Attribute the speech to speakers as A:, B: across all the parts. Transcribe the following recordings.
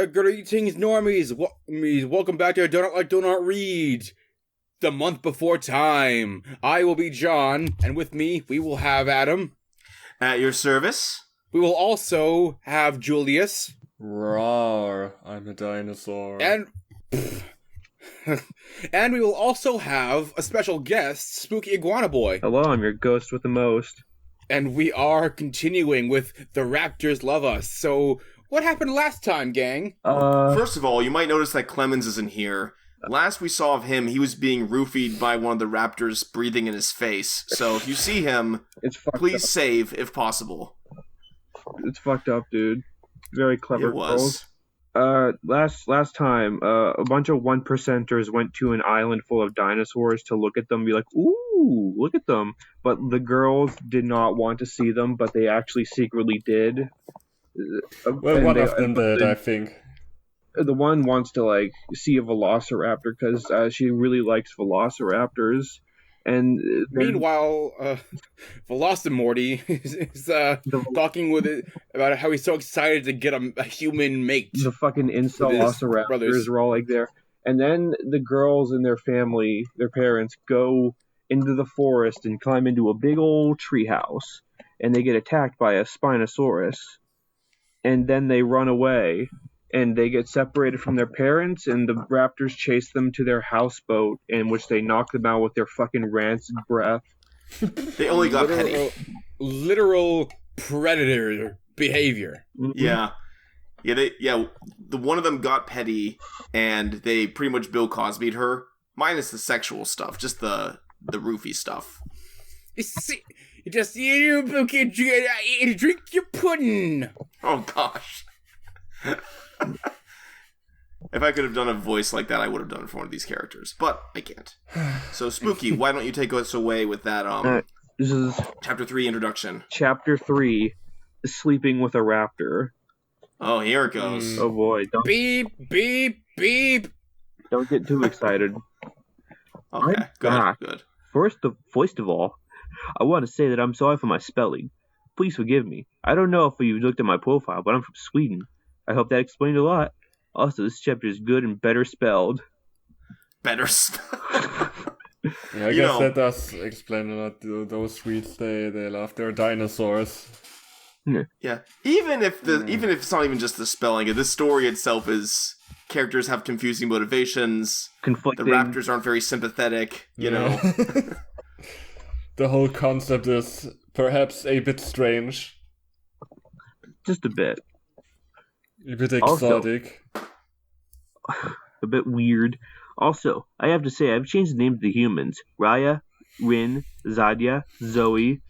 A: Greetings, normies. Welcome back to Donut Like Donut Read. The month before time. I will be John, and with me, we will have Adam.
B: At your service.
A: We will also have Julius.
C: Rawr, I'm a dinosaur.
A: And... and we will also have a special guest, Spooky Iguana Boy.
D: Hello, I'm your ghost with the most.
A: And we are continuing with The Raptors Love Us. So, what happened last time, gang?
B: First of all, you might notice that Clemens isn't here. Last we saw of him, he was being roofied by one of the raptors breathing in his face. So if you see him, please save if possible.
D: It's fucked up, dude. Very clever.
B: It was.
D: Last time, a bunch of 1%ers went to an island full of dinosaurs to look at them and be like, ooh, look at them. But the girls did not want to see them, but they actually secretly did.
C: Well, one of them did, I think.
D: The one wants to, see a velociraptor because she really likes velociraptors. And
A: meanwhile, Velocimorty is talking with it about how he's so excited to get a human mate.
D: The fucking incel velociraptors are all there. And then the girls and their family, their parents, go into the forest and climb into a big old treehouse. And they get attacked by a Spinosaurus. And then they run away. And they get separated from their parents, and the raptors chase them to their houseboat, in which they knock them out with their fucking rancid breath.
B: They only got petty.
A: Literal predator behavior.
B: Yeah. The one of them got petty, and they pretty much Bill Cosby'd her, minus the sexual stuff, just the roofie stuff.
A: You can drink your pudding.
B: Oh, gosh. If I could have done a voice like that, I would have done it for one of these characters, but I can't. So, Spooky, why don't you take us away with that
D: this is
B: Chapter 3 introduction.
D: Chapter 3, Sleeping with a Raptor.
B: Oh, here it goes.
D: Oh boy.
A: Beep, beep, beep.
D: Don't get too excited.
B: Okay, good.
D: First of all, I want to say that I'm sorry for my spelling. Please forgive me. I don't know if you've looked at my profile, but I'm from Sweden. I hope that explained a lot. Also, this chapter is good and better spelled.
B: Better spelled?
C: Yeah, I guess that does explain a lot. Those Swedes, they love their dinosaurs.
B: Yeah. Even if it's not even just the spelling, this story itself is characters have confusing motivations.
D: Conflicting.
B: The raptors aren't very sympathetic, you know.
C: The whole concept is perhaps a bit strange.
D: Just a bit.
C: A bit exotic.
D: Also, a bit weird. Also, I have to say, I've changed the names of the humans. Raya, Rin, Zadia, Zoe,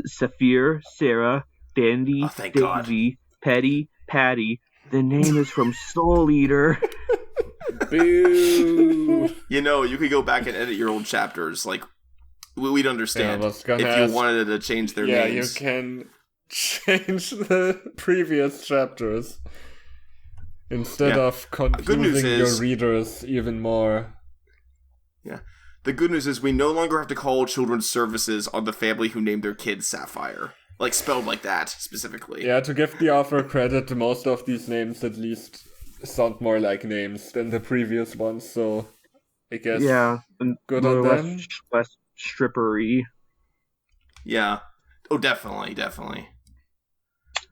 D: Saphir, Sarah, Dandy, Daisy, Petty, Patty. The name is from Soul Eater.
A: Boo!
B: You could go back and edit your old chapters. We'd understand if you wanted to change their names.
C: Yeah, you can change the previous chapters instead of confusing your readers even more.
B: Yeah. The good news is we no longer have to call children's services on the family who named their kid Sapphire. Spelled like that, specifically.
C: Yeah, to give the author credit, most of these names at least sound more like names than the previous ones, so I guess good on them.
D: Less strippery.
B: Yeah. Oh, definitely.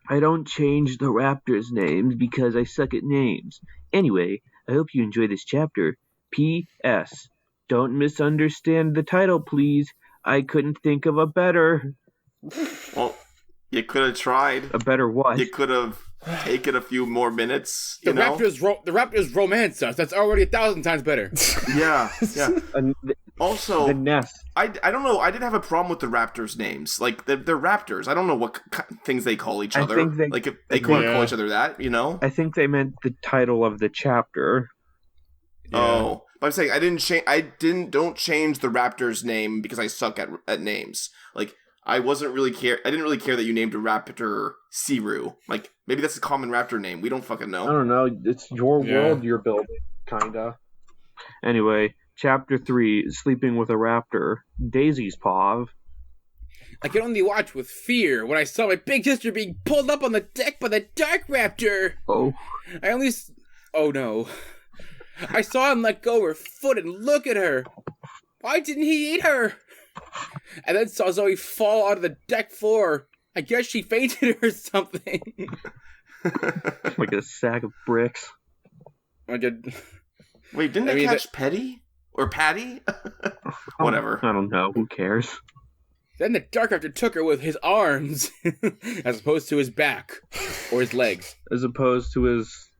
D: I don't change the raptors' names because I suck at names. Anyway, I hope you enjoy this chapter. P.S. Don't misunderstand the title, please. I couldn't think of a better.
B: Well, you could have tried.
D: A better what?
B: You could have taken a few more minutes.
A: The Raptors romance us. That's already 1,000 times better.
B: Yeah. Also,
D: the nest.
B: I don't know. I didn't have a problem with the Raptors' names. They're Raptors. I don't know what things they call each other. If they call each other that,
D: I think they meant the title of the chapter.
B: Yeah. Oh, but I'm saying don't change the Raptors' name because I suck at names. I didn't really care that you named a raptor Siru. Maybe that's a common raptor name. We don't fucking know.
D: I don't know. It's your world you're building, kinda. Anyway, Chapter 3, Sleeping with a Raptor. Daisy's Paw.
A: I could only watch with fear when I saw my big sister being pulled up on the deck by the Dark Raptor.
D: Oh.
A: Oh no. I saw him let go of her foot and look at her. Why didn't he eat her? And then saw Zoe fall onto the deck floor. I guess she fainted or something.
D: Like a sack of bricks.
A: Wait,
B: didn't they catch Petty? Or Patty? Whatever.
D: I don't know. Who cares?
A: Then the Dark Raptor took her with his arms, as opposed to his back, or his legs.
D: As opposed to his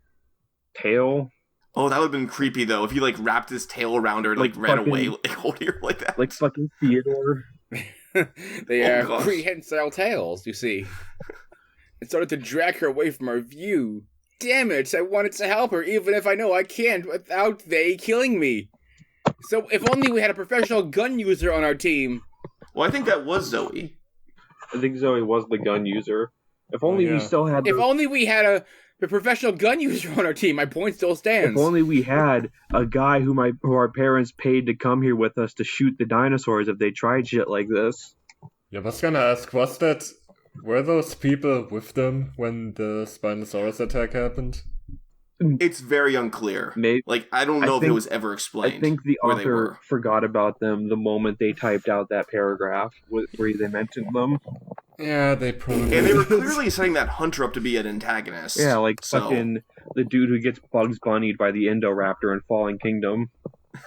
D: tail.
B: Oh, that would have been creepy, though, if he, wrapped his tail around her and, ran away, holding her like that.
D: Like fucking Theodore.
A: They are prehensile tails, you see. It started to drag her away from our view. Damn it, I wanted to help her, even if I know I can't without they killing me. So, if only we had a professional gun user on our team.
B: Well, I think that was Zoe.
D: I think Zoe was the gun user. If only we still had...
A: If only we had a professional gun user on our team, my point still stands.
D: If only we had a guy who our parents paid to come here with us to shoot the dinosaurs if they tried shit like this.
C: Yeah, I was gonna ask, were those people with them when the Spinosaurus attack happened?
B: It's very unclear.
D: Maybe.
B: I don't know if it was ever explained.
D: I think the author forgot about them the moment they typed out that paragraph where they mentioned them.
C: Yeah, they probably...
B: And they were clearly setting that hunter up to be an antagonist.
D: Yeah, fucking the dude who gets Bugs Bunnied by the Indoraptor in Fallen Kingdom.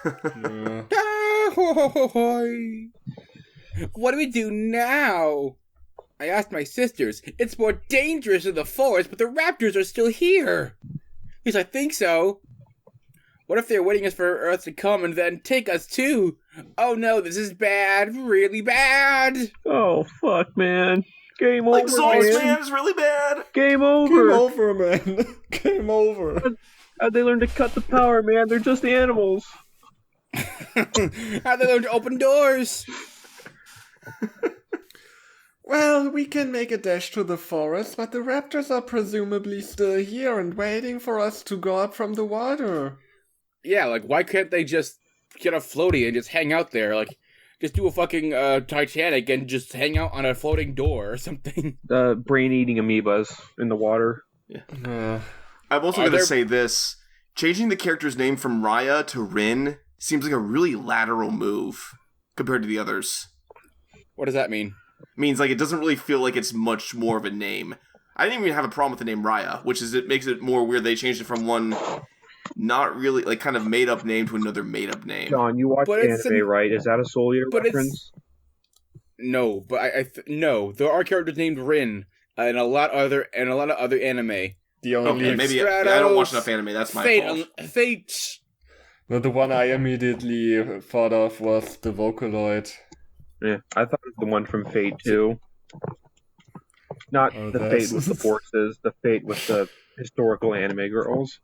C: Yeah.
A: What do we do now? I asked my sisters. It's more dangerous in the forest, but the raptors are still here. Yes, I think so. What if they're waiting for us to come and then take us too? Oh no, this is bad. Really bad.
D: Oh, fuck, man. Game over,
B: Souls, man, is really bad.
D: Game over.
C: Game over, man. Game over.
D: How'd they learn to cut the power, man? They're just animals.
A: How'd they learn to open doors?
C: Well, we can make a dash to the forest, but the raptors are presumably still here and waiting for us to go up from the water.
A: Yeah, why can't they just get a floaty and just hang out there? Just do a fucking Titanic and just hang out on a floating door or something.
D: Brain-eating amoebas in the water.
B: Yeah. I'm also going to say this. Changing the character's name from Raya to Rin seems like a really lateral move compared to the others.
A: What does that mean?
B: Means it doesn't really feel like it's much more of a name. I didn't even have a problem with the name Raya, which is it makes it more weird they changed it from one not really kind of made up name to another made up name.
D: John, you watch anime, right? Is that a Soul Eater reference?
A: No, but no. There are characters named Rin and a lot of other anime.
C: The only
B: maybe I don't watch enough anime. That's my fault.
A: Fate.
C: No, the one I immediately thought of was the Vocaloid.
D: Yeah, I thought it was the one from Fate too. Not the Fate with the forces, the Fate with the historical anime girls.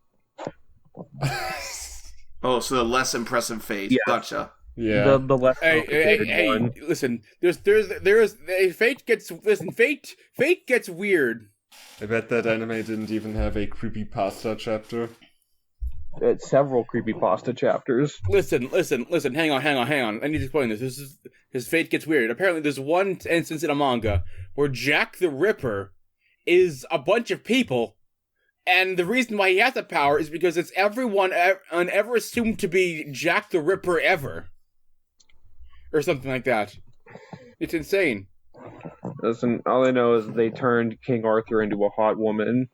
B: Oh, so the less impressive Fate. Yeah. Gotcha.
C: Yeah.
D: The less complicated one.
A: Listen, Fate gets weird.
C: I bet that anime didn't even have a creepypasta chapter.
D: It's several creepypasta chapters.
A: Listen. Hang on. I need to explain this. His fate gets weird. Apparently, there's one instance in a manga where Jack the Ripper is a bunch of people, and the reason why he has the power is because it's everyone ever assumed to be Jack the Ripper ever, or something like that. It's insane.
D: Listen, all I know is they turned King Arthur into a hot woman.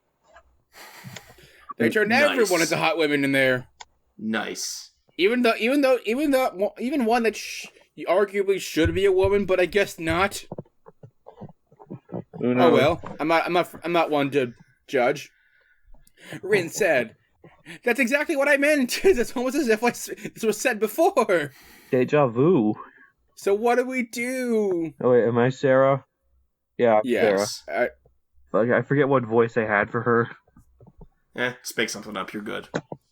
A: They turned everyone into hot women in there.
B: Nice.
A: Even one that arguably should be a woman, but I guess not. Oh well, I'm not one to judge. Rin said, "That's exactly what I meant." It's almost as if this was said before.
D: Deja vu.
A: So what do we do?
D: Oh wait, am I Sarah? Yeah,
B: yes.
D: Sarah. I forget what voice I had for her.
B: Just make something up. You're good.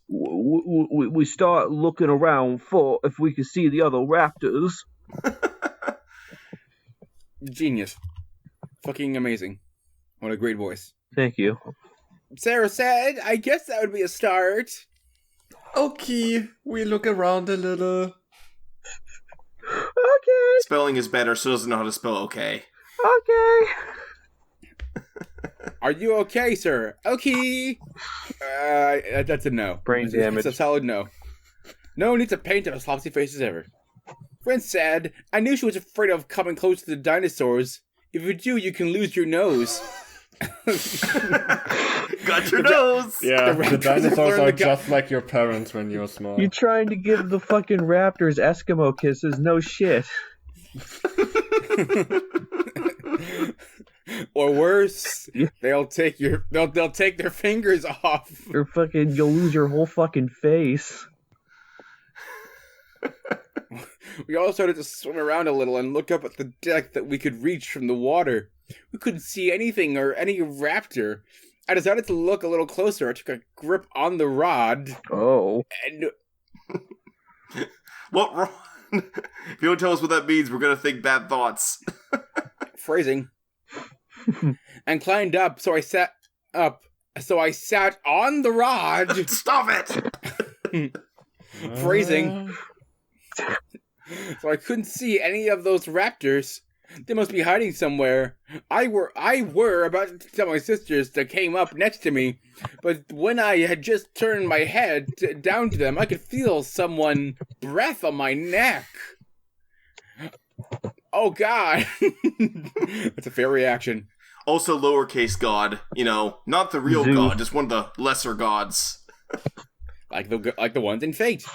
D: We start looking around for if we can see the other raptors.
A: Genius. Fucking amazing. What a great voice.
D: Thank you.
A: Sarah said, I guess that would be a start.
C: Okay, we look around a little.
D: Okay.
B: Spelling is better, so doesn't know how to spell okay.
D: Okay.
A: Are you okay, sir? Okay. That's a no.
D: Brain damage.
A: It's a solid no. No need to paint as sloppy faces ever. Friend said, I knew she was afraid of coming close to the dinosaurs. If you do, you can lose your nose.
B: Got your nose!
C: Yeah, the dinosaurs are just like your parents when you're small.
D: You're trying to give the fucking raptors Eskimo kisses? No shit.
A: Or worse, they'll take their fingers off.
D: You'll lose your whole fucking face.
A: We all started to swim around a little and look up at the deck that we could reach from the water. We couldn't see anything or any raptor. I decided to look a little closer. I took a grip on the rod.
D: Oh.
A: And
B: What rod? If you don't tell us what that means, we're gonna think bad thoughts.
A: Phrasing. And climbed up, so I sat up. So I sat on the rod.
B: Stop it!
A: Phrasing. So I couldn't see any of those raptors. They must be hiding somewhere. I were about to tell my sisters that came up next to me, but when I had just turned my head down to them, I could feel someone breath on my neck. Oh God. That's a fair reaction.
B: Also lowercase god, not the real god, just one of the lesser gods.
A: Like the ones in Fate.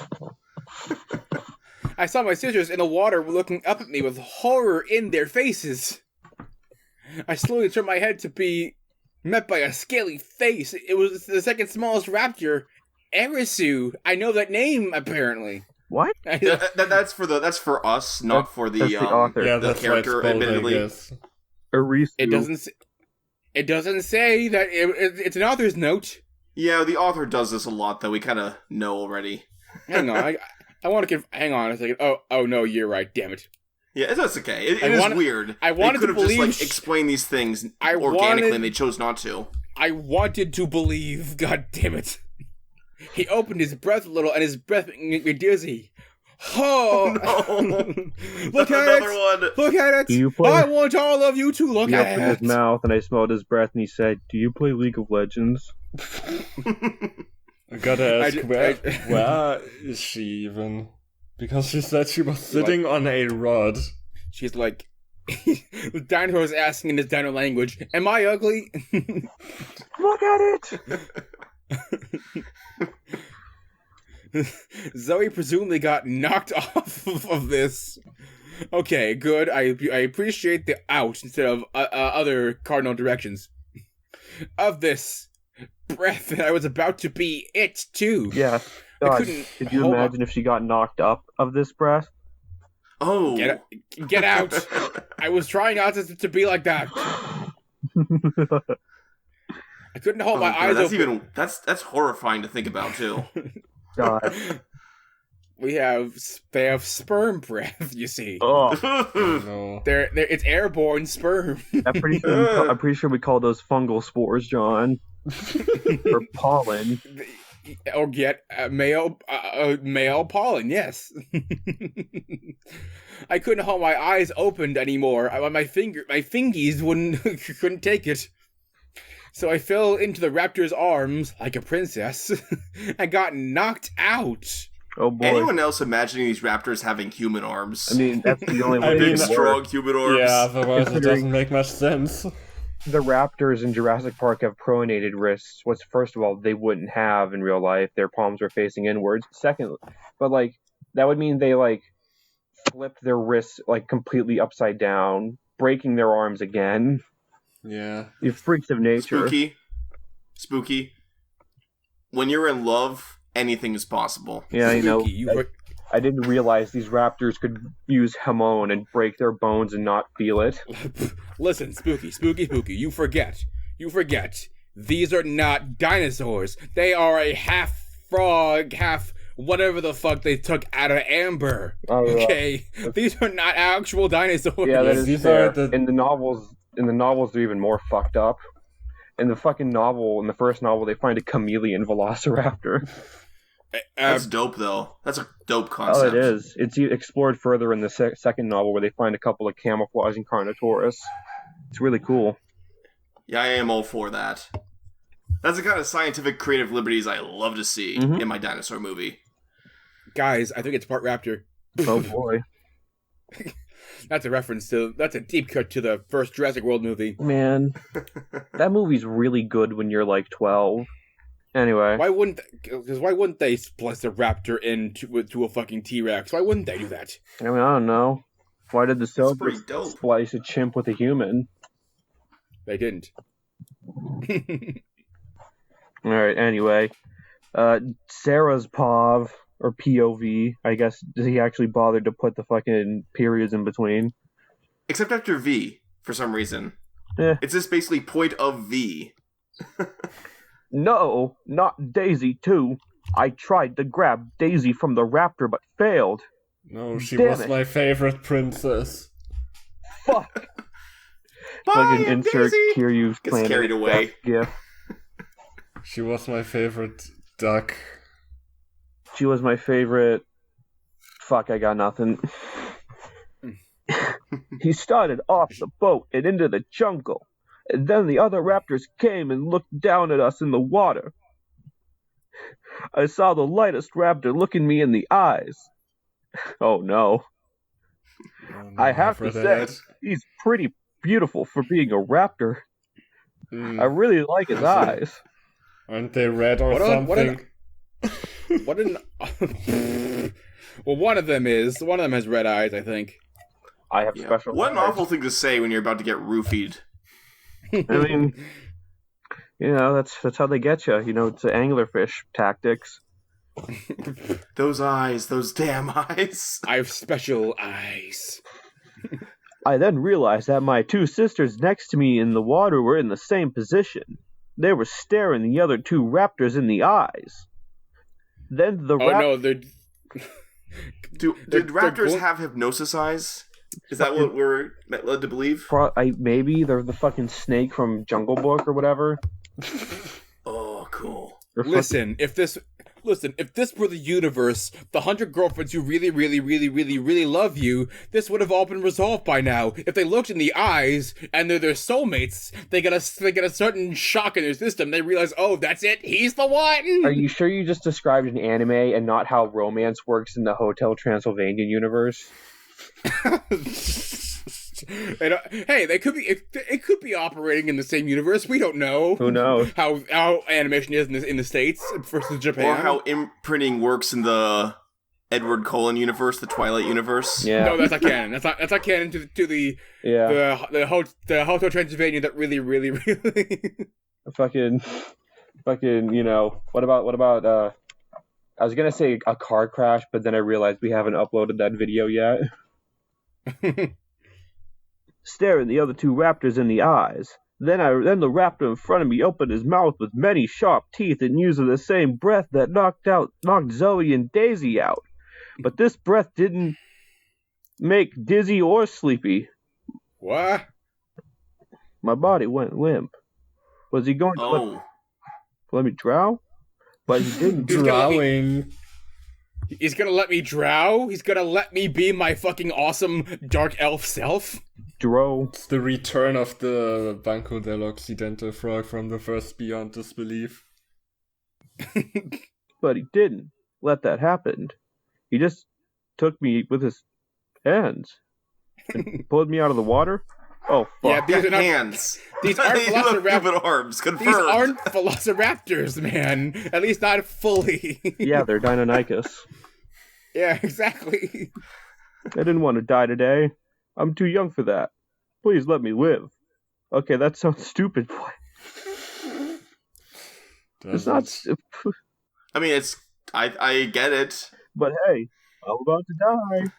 A: I saw my sisters in the water looking up at me with horror in their faces. I slowly turned my head to be met by a scaly face. It was the second smallest raptor, Erisu. I know that name, apparently.
D: What?
B: That's for us, not for the
D: author.
C: Yeah,
B: the
C: that's
B: character.
C: why it's bold,
B: Admittedly,
D: Erisu.
A: It doesn't say that it's an author's note.
B: Yeah, the author does this a lot, though. We kind of know already.
A: Hang on, I want to hang on a second. Oh no, you're right. Damn it.
B: Yeah, that's okay. It is weird.
A: I wanted
B: they could
A: to
B: have
A: believe
B: just explained these things organically, and they chose not to.
A: I wanted to believe. God damn it. He opened his breath a little, and his breath made me dizzy. Oh
B: no!
A: Look at
B: Another
A: it!
B: one.
A: Look at it! I want all of you to look at it!
D: He opened his mouth, and I smelled his breath, and he said, "Do you play League of Legends?"
C: I gotta ask, where is she even? Because she said she was sitting on a rod.
A: She's like, the dinosaur is asking in his dino language, am I ugly?
D: Look at it!
A: Zoe presumably got knocked off of this. Okay, good. I appreciate the out instead of other cardinal directions. Of this breath, and I was about to be it too.
D: Yeah. God, could you imagine if she got knocked up of this breath?
B: Oh.
A: Get out. I was trying not to be like that. I couldn't hold my eyes open.
B: That's horrifying to think about too.
D: God.
A: They have sperm breath, you see.
D: Oh.
C: No.
A: It's airborne sperm.
D: I'm pretty sure we call those fungal spores, John. Or pollen.
A: Or get male pollen, yes. I couldn't hold my eyes opened anymore. My fingies couldn't take it. So I fell into the raptor's arms like a princess and got knocked out.
D: Oh boy.
B: Anyone else imagining these raptors having human arms?
D: I mean, that's the only way.
B: Big, strong human arms.
C: Yeah, otherwise it doesn't make much sense.
D: The raptors in Jurassic Park have pronated wrists, which, first of all, they wouldn't have in real life. Their palms are facing inwards. Second, but, that would mean they, flipped their wrists, completely upside down, breaking their arms again.
C: Yeah.
D: You freaks of nature.
B: Spooky. When you're in love, anything is possible.
D: Yeah, I didn't realize these raptors could use hormone and break their bones and not feel it.
A: Listen, Spooky, you forget. These are not dinosaurs. They are a half frog, half whatever the fuck they took out of Amber. Okay? These are not actual dinosaurs.
D: Yeah, that is fair. In the novels, they're even more fucked up. In the first novel, they find a chameleon velociraptor.
B: That's dope, though. That's a dope concept.
D: Oh, it is. It's explored further in the second novel, where they find a couple of camouflaging Carnotaurus. It's really cool.
B: Yeah, I am all for that. That's the kind of scientific creative liberties I love to see in my dinosaur movie.
A: Guys, I think it's part raptor.
D: Oh boy.
A: That's a deep cut to the first Jurassic World movie.
D: Man, that movie's really good when you're like 12. Anyway.
A: Why wouldn't they splice a raptor into a fucking T-Rex? Why wouldn't they do that?
D: I mean, I don't know. Why did the Cobra splice a chimp with a human?
A: They didn't.
D: Alright, anyway. Sarah's POV, or POV, I guess, does he actually bother to put the fucking periods in between?
B: Except after V, for some reason. It's just basically point of V.
D: No, not Daisy too. I tried to grab Daisy from the raptor but failed.
C: No, she was my favorite princess.
D: Fuck. Like an insert Kiryu's
B: gets carried away.
D: Yeah.
C: She was my favorite duck.
D: She was my favorite. Fuck, I got nothing. He started off the boat and into the jungle. And then the other raptors came and looked down at us in the water. I saw the lightest raptor looking me in the eyes. Oh no. I have to say, he's pretty beautiful for being a raptor. I really like his eyes.
C: Aren't they red or something?
A: Well, one of them has red eyes, I think.
D: I have special
B: What an
D: eyes.
B: awful thing to say when you're about to get roofied.
D: I mean, that's how they get you. It's the anglerfish tactics.
B: Those eyes, those damn eyes.
A: I have special eyes.
D: I then realized that my two sisters next to me in the water were in the same position. They were staring the other two raptors in the eyes. Then the
B: Did raptors have hypnosis eyes? Is that what we're led to believe?
D: Maybe they're the fucking snake from Jungle Book or whatever.
B: Oh, cool.
A: Listen, if this were the universe, the 100 girlfriends who really, really, really, really, really love you, this would have all been resolved by now. If they looked in the eyes and they're their soulmates, they get a certain shock in their system. They realize, oh, that's it. He's the one.
D: Are you sure you just described an anime and not how romance works in the Hotel Transylvania universe?
A: Hey, they could be. It could be operating in the same universe. We don't know.
D: Who knows
A: how animation is in the States versus Japan,
B: or how imprinting works in the Edward Cullen universe, the Twilight universe.
D: Yeah,
A: no, that's not canon. That's not canon to the Hotel Transylvania. That really, really, really.
D: fucking. What about? I was gonna say a car crash, but then I realized we haven't uploaded that video yet. Staring the other two raptors in the eyes. Then the raptor in front of me opened his mouth with many sharp teeth and used the same breath that knocked Zoe and Daisy out. But this breath didn't make dizzy or sleepy.
A: What?
D: My body went limp. Was he going to let me drown? But he didn't.
C: Drowning.
A: He's gonna let me drow? He's gonna let me be my fucking awesome dark elf self?
D: Drow.
C: It's the return of the Banco del Occidental frog from the first Beyond Disbelief.
D: But he didn't let that happen. He just took me with his hands and pulled me out of the water. Oh, fuck.
A: Yeah, these are not
B: hands.
A: These aren't velociraptors.
B: Arms. Confirmed.
A: These aren't velociraptors, man. At least not fully.
D: Yeah, they're Deinonychus.
A: Yeah, exactly.
D: I didn't want to die today. I'm too young for that. Please let me live. Okay, that sounds stupid. It's not.
B: I mean, I get it.
D: But hey, I'm about to die.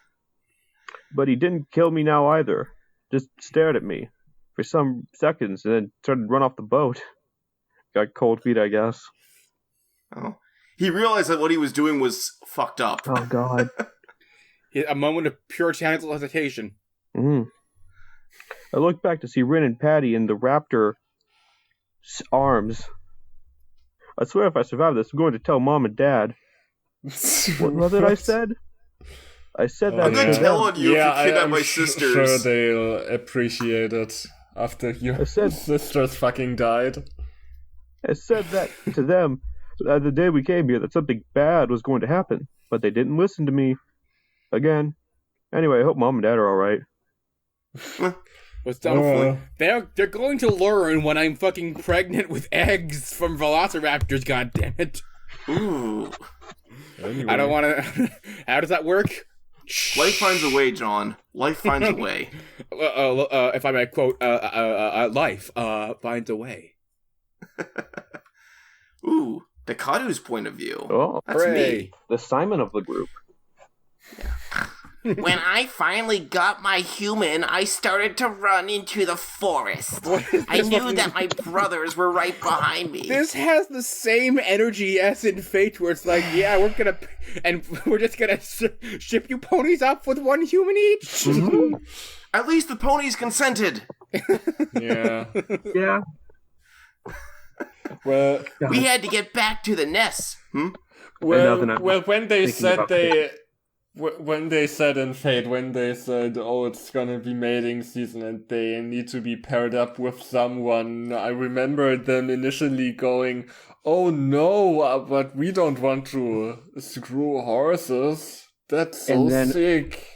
D: But he didn't kill me now either. Just stared at me for some seconds and then started to run off the boat. Got cold feet, I guess.
B: Oh. He realized that what he was doing was fucked up.
D: Oh, God.
A: A moment of puritanical hesitation.
D: Mm-hmm. I looked back to see Rin and Patty in the raptor arms. I swear if I survive this, I'm going to tell Mom and Dad. What did I said? I said that.
B: I'm going to tell on you if you kidnap my sisters.
C: Sure they'll appreciate it. after your sisters fucking died.
D: I said that to them the day we came here, that something bad was going to happen, but they didn't listen to me. Again. Anyway, I hope Mom and Dad are alright.
A: What's down they're going to learn when I'm fucking pregnant with eggs from velociraptors, goddammit.
B: Ooh.
A: Anyway. I don't want to... How does that work?
B: Life finds a way, John. Life finds a way.
A: If I may quote, life finds a way.
B: Ooh, Dakadu's point of view.
D: Oh,
B: that's me.
D: The Simon of the group.
B: Yeah. When I finally got my human, I started to run into the forest. I knew that my brothers were right behind me.
A: This has the same energy as in Fate, where it's like, yeah, we're just gonna ship you ponies up with one human each.
B: Mm-hmm. At least the ponies consented.
C: Yeah.
D: Yeah.
C: Well,
B: we had to get back to the nest.
C: Well, when they said when they said in Fate, when they said, oh, it's gonna be mating season and they need to be paired up with someone, I remember them initially going, oh no, but we don't want to screw horses. That's so sick.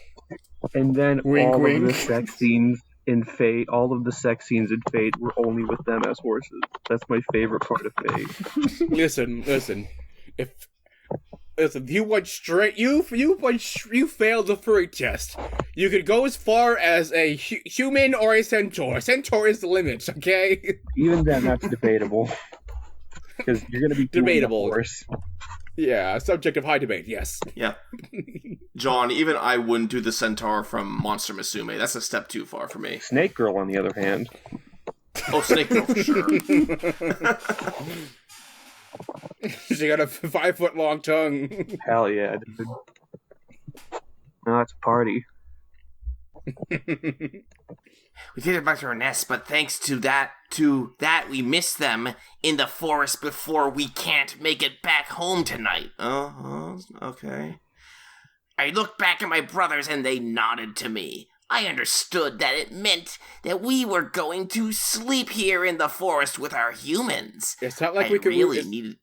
D: And then
C: wink,
D: all
C: wink.
D: Of the sex scenes in Fate, were only with them as horses. That's my favorite part of Fate.
A: Listen. If you went straight, you failed the furry test. You could go as far as a human or a centaur. Centaur is the limit, okay?
D: Even then, that's debatable. Because you're going to be
A: debatable.
D: Horse.
A: Yeah, subject of high debate. Yes.
B: Yeah. John, even I wouldn't do the centaur from Monster Musume. That's a step too far for me.
D: Snake Girl, on the other hand.
B: Oh, Snake Girl for sure.
A: She got a 5-foot-long tongue.
D: Hell yeah, dude. No, it's a party.
B: We did it back to our nest, but thanks to that, we missed them in the forest before we can't make it back home tonight. Okay. I looked back at my brothers and they nodded to me. I understood that it meant that we were going to sleep here in the forest with our humans.
A: It's not like
B: needed.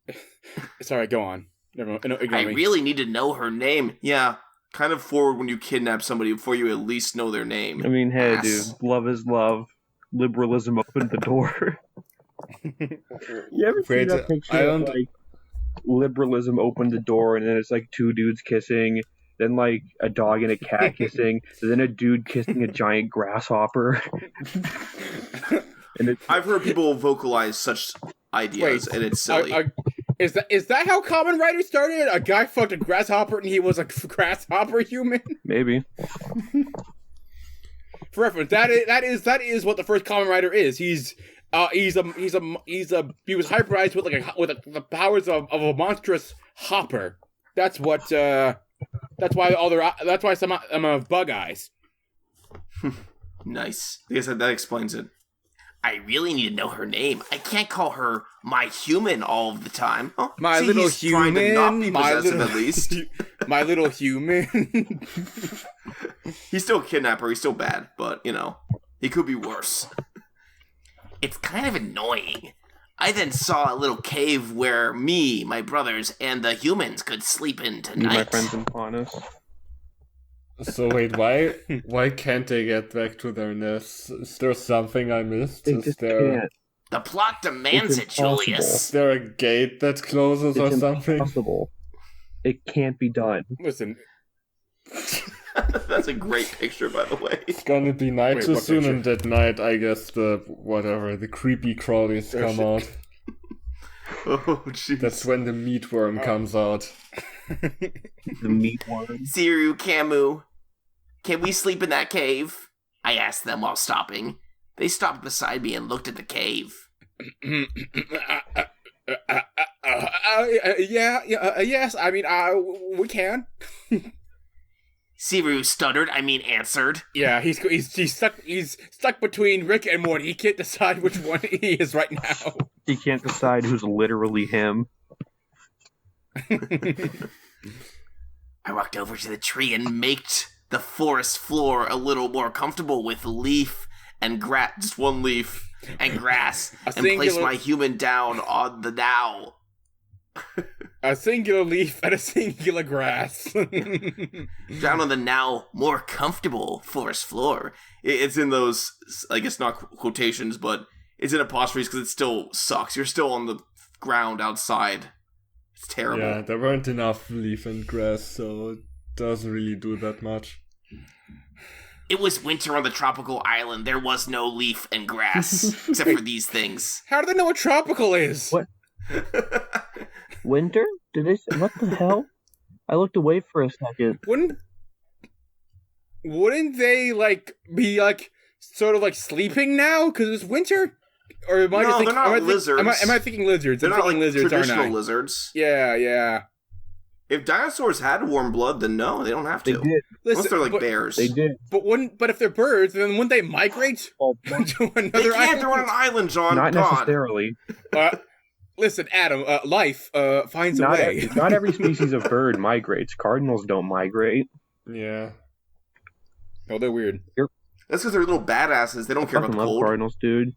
A: Sorry, go on.
B: I really need to know her name. Yeah, kind of forward when you kidnap somebody before you at least know their name.
D: I mean, hey, dude, love is love. Liberalism opened the door. You ever see that picture of, like, liberalism opened the door and then it's like two dudes kissing, then like a dog and a cat kissing, and then a dude kissing a giant grasshopper? And
B: I've heard people vocalize such ideas, and it's silly.
A: Is that how Kamen Rider started? A guy fucked a grasshopper and he was a grasshopper human?
D: Maybe.
A: For reference, that is what the first Kamen Rider is. He was hybridized with the powers of a monstrous hopper. That's why some of them have bug eyes.
B: Nice. I guess that explains it. I really need to know her name. I can't call her my human all of the time. Oh,
A: my little human.
B: Trying to not be possessive, at least.
A: My little human.
B: He's still a kidnapper. He's still bad, but he could be worse. It's kind of annoying. I then saw a little cave where me, my brothers, and the humans could sleep in tonight.
D: My friends in Faunus.
C: So wait, why can't they get back to their nest? Is there something I missed?
D: Can't.
B: The plot demands it, Julius.
C: Is there a gate that closes or something?
D: It's impossible. It can't be done.
A: Listen.
B: That's a great picture, by the way.
C: It's gonna be night too soon, and at night, I guess the creepy crawlies come out.
B: Oh, jeez.
C: That's when the meatworm comes out.
D: The meatworm.
B: Ziru, Camu, can we sleep in that cave? I asked them while stopping. They stopped beside me and looked at the cave.
A: Yes, I mean, we can.
B: Ziru stuttered, answered.
A: Yeah, he's stuck between Rick and Morty. He can't decide which one he is right now.
D: He can't decide who's literally him.
B: I walked over to the tree and made the forest floor a little more comfortable with leaf and grass, just one leaf and grass, and place my human down on the now.
A: A singular leaf and a singular grass.
B: Down on the now more comfortable forest floor. It's in those, I guess not quotations, but it's in apostrophes because it still sucks. You're still on the ground outside. It's terrible.
C: Yeah, there weren't enough leaf and grass, so it doesn't really do that much.
B: It was winter on the tropical island. There was no leaf and grass, except for these things.
A: How do they know what tropical is?
D: What? Winter? Did they say, what the hell? I looked away for a second.
A: Wouldn't they, like, be, like, sort of, like, sleeping now? Because it's winter? Or am I just thinking,
B: they're not lizards.
A: Am I thinking lizards?
B: They're not, like,
A: lizards,
B: traditional lizards.
A: Yeah.
B: If dinosaurs had warm blood, then no, they don't have to.
D: They did.
B: Unless they're like bears.
D: They did.
A: But if they're birds, then wouldn't they migrate to another
B: They can't,
A: island?
B: they're on an island, John.
D: Not
B: God.
D: necessarily.
A: Listen, Adam, life finds a way.
D: Not every species of bird migrates. Cardinals don't migrate.
C: Yeah.
A: Oh, they're weird.
B: That's because they're little badasses. They don't care about the cold.
D: Cardinals, dude.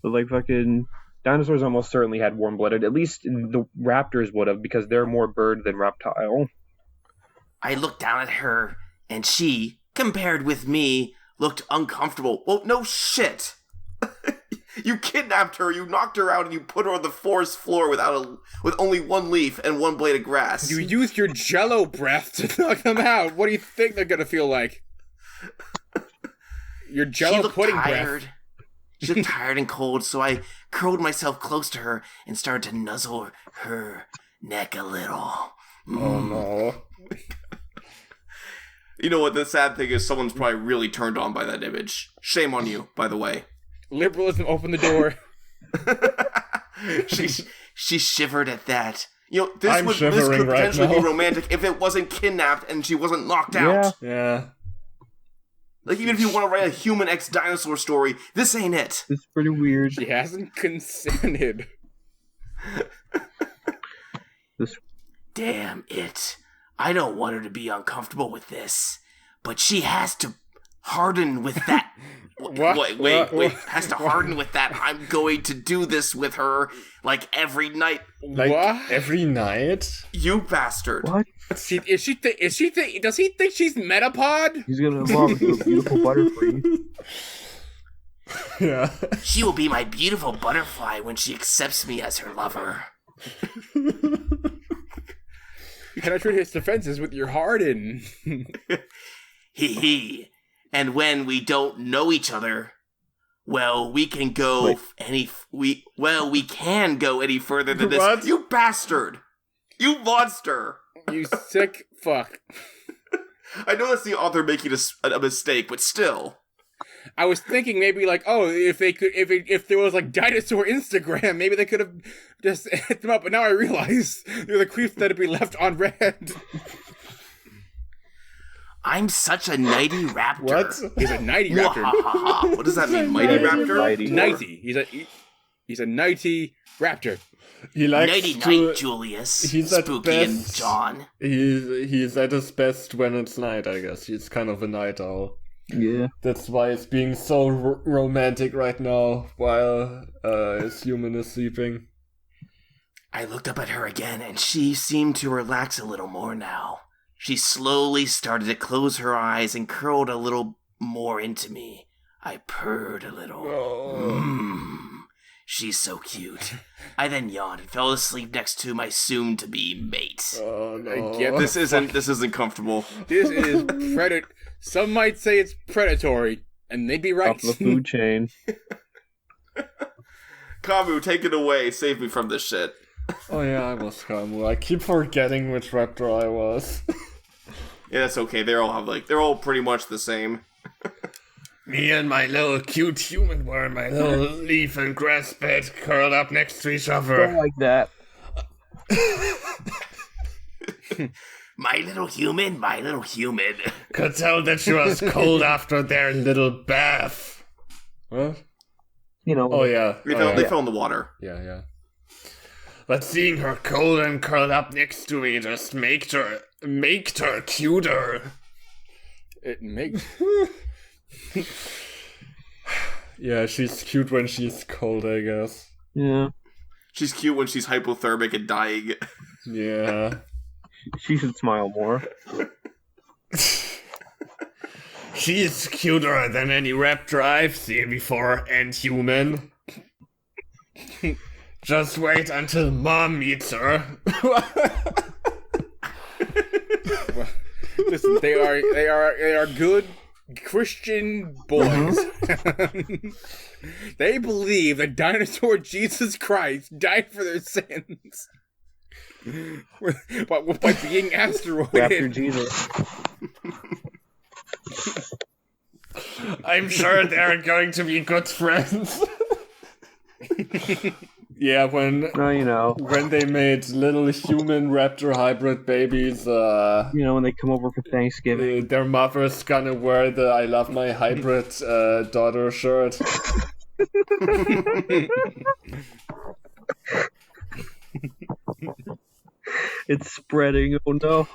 D: But like fucking dinosaurs almost certainly had warm-blooded. At least the raptors would have, because they're more bird than reptile.
B: I looked down at her, and she, compared with me, looked uncomfortable. Well, no shit. You kidnapped her, you knocked her out, and you put her on the forest floor with only one leaf and one blade of grass.
A: You used your jello breath to knock them out. What do you think they're gonna feel like? Your jello pudding breath.
B: She looked tired and cold, so I curled myself close to her and started to nuzzle her neck a little.
C: Oh no.
B: You know what, the sad thing is someone's probably really turned on by that image. Shame on you, by the way.
A: Liberalism opened the door.
B: She shivered at that. You know, this could
C: right
B: potentially
C: now.
B: be romantic if it wasn't kidnapped and she wasn't knocked out.
C: Yeah.
B: Like, even if you want to write a human X dinosaur story, this ain't it.
D: It's pretty weird.
A: She hasn't consented.
B: Damn it. I don't want her to be uncomfortable with this, but she has to harden with that. Wait. Has to harden with that. I'm going to do this with her, like, every night.
C: Like,
A: what?
C: Every night?
B: You bastard.
D: What?
A: Does he think she's Metapod?
D: He's gonna evolve into a beautiful butterfly.
C: Yeah.
B: She will be my beautiful butterfly when she accepts me as her lover.
A: You penetrate his defenses with your harden.
B: Hee. And when we don't know each other, well, we can go we can go any further than this.
C: What?
B: You bastard! You monster!
A: You sick fuck.
B: I know that's the author making a mistake, but still.
A: I was thinking maybe like, oh, if there was like dinosaur Instagram, maybe they could have just hit them up. But now I realize they're the creeps that'd be left on red.
B: I'm such a nighty raptor.
C: What?
A: He's a nighty raptor.
B: What does that mean, mighty raptor?
A: Nighty. He's a nighty raptor.
C: He likes
B: night, Julius.
C: He's
B: Spooky and John.
C: He's at his best when it's night, I guess. He's kind of a night owl.
D: Yeah.
C: That's why it's being so romantic right now while his human is sleeping.
B: I looked up at her again, and she seemed to relax a little more now. She slowly started to close her eyes and curled a little more into me. I purred a little. She's so cute. I then yawned and fell asleep next to my soon-to-be mate.
C: Oh no!
B: This isn't comfortable.
A: This is Some might say it's predatory, and they'd be right.
D: Up the food chain.
B: Kamu, take it away. Save me from this shit.
C: Oh yeah, I was Kamu. I keep forgetting which raptor I was.
B: Yeah, that's okay. They're all pretty much the same.
C: Me and my little cute human were in my little leaf and grass bed curled up next to each other.
D: Don't like that.
B: My little human.
C: Could tell that she was cold after their little bath. What?
D: You know.
C: Oh yeah.
B: They fell in the water.
C: Yeah. But seeing her cold and curled up next to me just made her cuter.
A: It makes...
C: Yeah, she's cute when she's cold, I guess.
D: Yeah.
B: She's cute when she's hypothermic and dying.
C: Yeah.
D: She should smile more.
C: She's cuter than any raptor I've seen before, and human. Just wait until Mom meets her.
A: Listen, they are good Christian boys. They believe that dinosaur Jesus Christ died for their sins. But by being asteroided.
D: Raptor Jesus.
C: I'm sure they're going to be good friends. Yeah, when they made little human raptor hybrid babies,
D: when they come over for Thanksgiving,
C: their mother's gonna wear the "I love my hybrid daughter" shirt.
D: It's spreading. Oh no!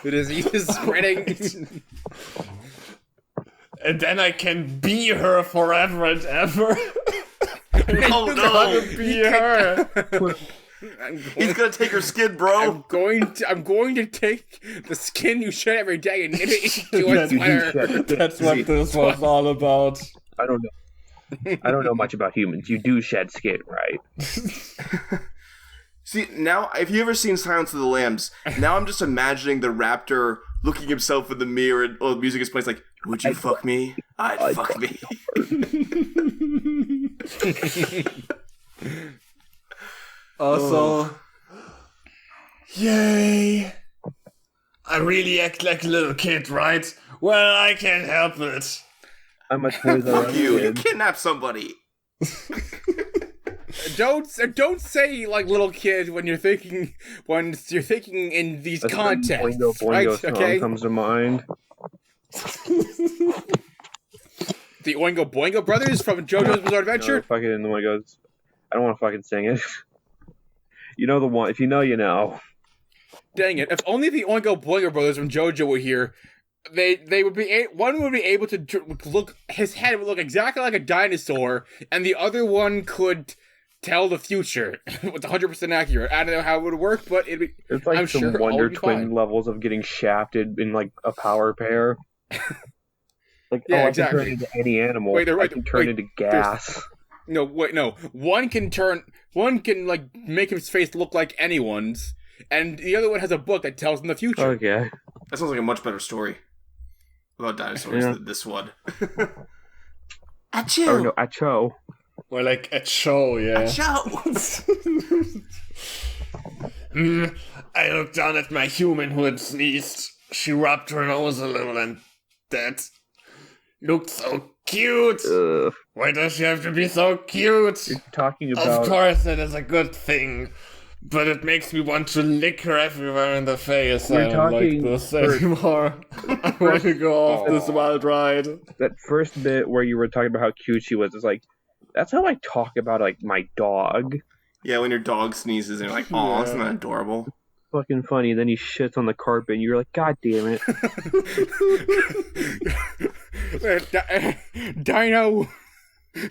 A: The disease is spreading.
C: And then I can be her forever and ever.
B: Oh no!
C: Be her.
B: He's gonna take her skin, bro.
A: I'm going to take the skin you shed every day and knit it into a sweater.
C: That's what this was all about.
D: I don't know. I don't know much about humans. You do shed skin, right?
B: See, now, have you ever seen Silence of the Lambs? Now I'm just imagining the raptor looking himself in the mirror and the music is playing, like, would you fuck me? I'd fuck me.
C: Also, yay! I really act like a little kid, right? Well, I can't help it.
D: I'm a Toys R Us
B: Fuck you!
D: kid.
B: You kidnapped somebody.
A: Don't say like little kid when you're thinking in these contexts.
D: Boingo Boingo
A: right?
D: song
A: Okay.
D: comes to mind.
A: The Oingo Boingo Brothers from JoJo's Bizarre Adventure.
D: No, fucking one goes. I don't want to fucking sing it. You know the one. If you know, you know.
A: Dang it! If only the Oingo Boingo Brothers from JoJo were here, they would be one would be able to look. His head would look exactly like a dinosaur, and the other one could tell the future. It's 100% accurate. I don't know how it would work, but it'd be.
D: It's like
A: I'm
D: some
A: sure
D: Wonder
A: all would be
D: Twin
A: fine.
D: levels of getting shafted in like a power pair. Like,
A: Yeah,
D: I
A: exactly.
D: can turn into any animal.
A: Wait,
D: I can turn into gas.
A: No, wait, no. One can like make his face look like anyone's, and the other one has a book that tells him the future.
D: Okay.
B: That sounds like a much better story about dinosaurs than this one. Achoo!
D: Oh no, Acho.
C: Or like a show, yeah.
B: Achoo!
C: I looked down at my human who had sneezed. She rubbed her nose a little and that looked so cute.
D: Ugh.
C: Why does she have to be so cute?
D: You're talking about.
C: Of course, that is a good thing. But it makes me want to lick her everywhere in the face.
D: We're
C: I don't like
D: talking
C: this anymore. I want to go off this wild ride.
D: That first bit where you were talking about how cute she was, is like, that's how I talk about like my dog.
B: Yeah, when your dog sneezes and you're like, aw, isn't that adorable?
D: Fucking funny. Then he shits on the carpet and you're like, God damn it.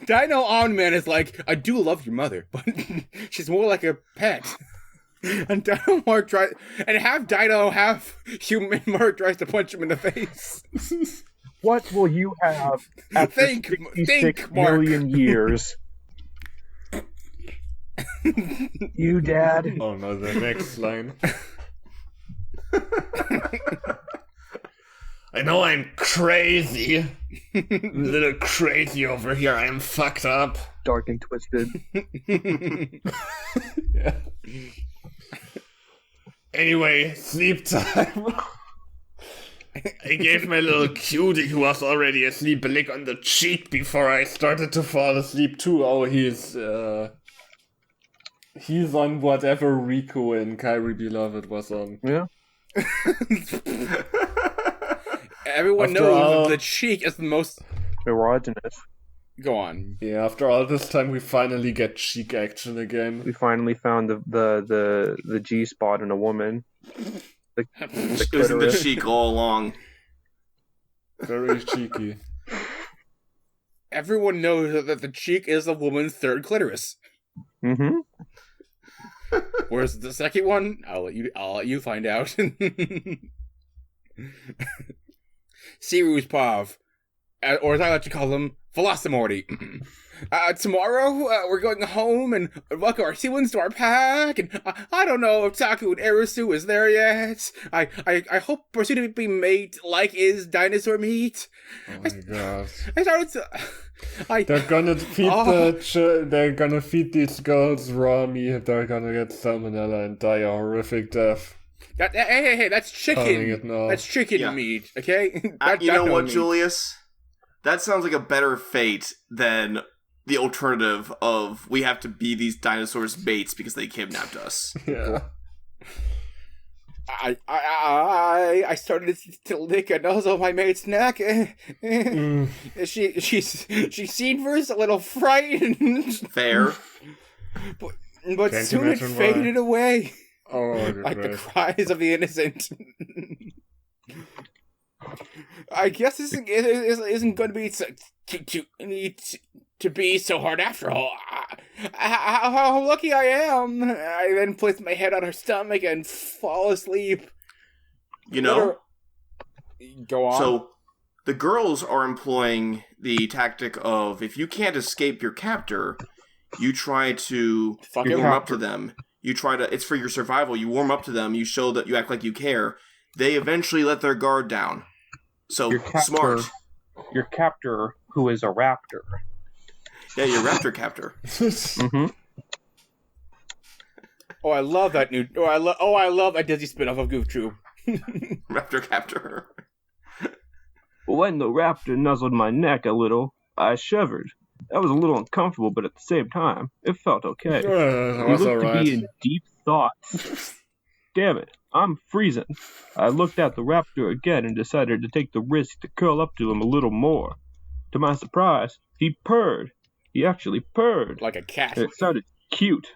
A: Dino On-Man is like, I do love your mother, but she's more like a pet. And Dino Mark tries, and half Dino, half human Mark tries to punch him in the face.
D: What will you have after
A: Think,
D: 66
A: Mark.
D: million years? You, Dad?
C: Oh no, the next line. I know I'm crazy. A little crazy over here. I'm fucked up.
D: Dark and twisted.
C: Yeah. Anyway, sleep time. I gave my little cutie who was already asleep a lick on the cheek before I started to fall asleep too. Oh, he's on whatever Rico and Kyrie Beloved was on.
D: Yeah.
A: Everyone
C: After
A: knows
C: all-
A: the cheek is the most...
D: Erogenous.
A: Go on.
C: Yeah, after all this time, we finally get cheek action again.
D: We finally found the G spot in a woman. The
B: It was in the
D: clitoris.
B: cheek all along.
C: Very cheeky.
A: everyone knows that the cheek is a woman's third clitoris.
D: Mm-hmm.
A: Where's the second one? I'll let you find out. Siru's Pav, or as I like to call them, Velocimorty. Tomorrow, we're going home and welcome our Seawins to our pack, and I don't know if Taku and Erisu is there yet. I hope we're soon to be made like is dinosaur meat.
C: Oh my god.
A: I started to...
C: They're gonna feed they're gonna feed these girls raw meat, they're gonna get salmonella and die a horrific death.
A: Hey, that's chicken. That's chicken meat, okay?
B: You know what, Julius? That sounds like a better fate than the alternative of we have to be these dinosaurs' baits because they kidnapped us.
C: Yeah.
A: I started to lick a nose on my mate's neck. She seemed first a little frightened.
B: Fair.
A: But soon it faded away.
C: Oh,
A: like the cries of the innocent. I guess this isn't going to be to be so hard after all. How lucky I am. I then place my head on her stomach and fall asleep.
B: You know?
A: Go on.
B: So, the girls are employing the tactic of, if you can't escape your captor, you try to warm up to them. It's for your survival. You warm up to them, you show that you act like you care. They eventually let their guard down. So, smart.
D: Your captor, who is a raptor.
B: Yeah, your raptor captor.
D: Mm-hmm.
A: I love that new... I love that Disney spin-off of Goof Troop.
B: Raptor captor.
D: When the raptor nuzzled my neck a little, I shivered. That was a little uncomfortable, but at the same time, it felt okay.
C: He looked
D: to be in deep thought. Damn it, I'm freezing. I looked at the raptor again and decided to take the risk to curl up to him a little more. To my surprise, he purred. He actually purred.
A: Like a cat.
D: And it sounded cute.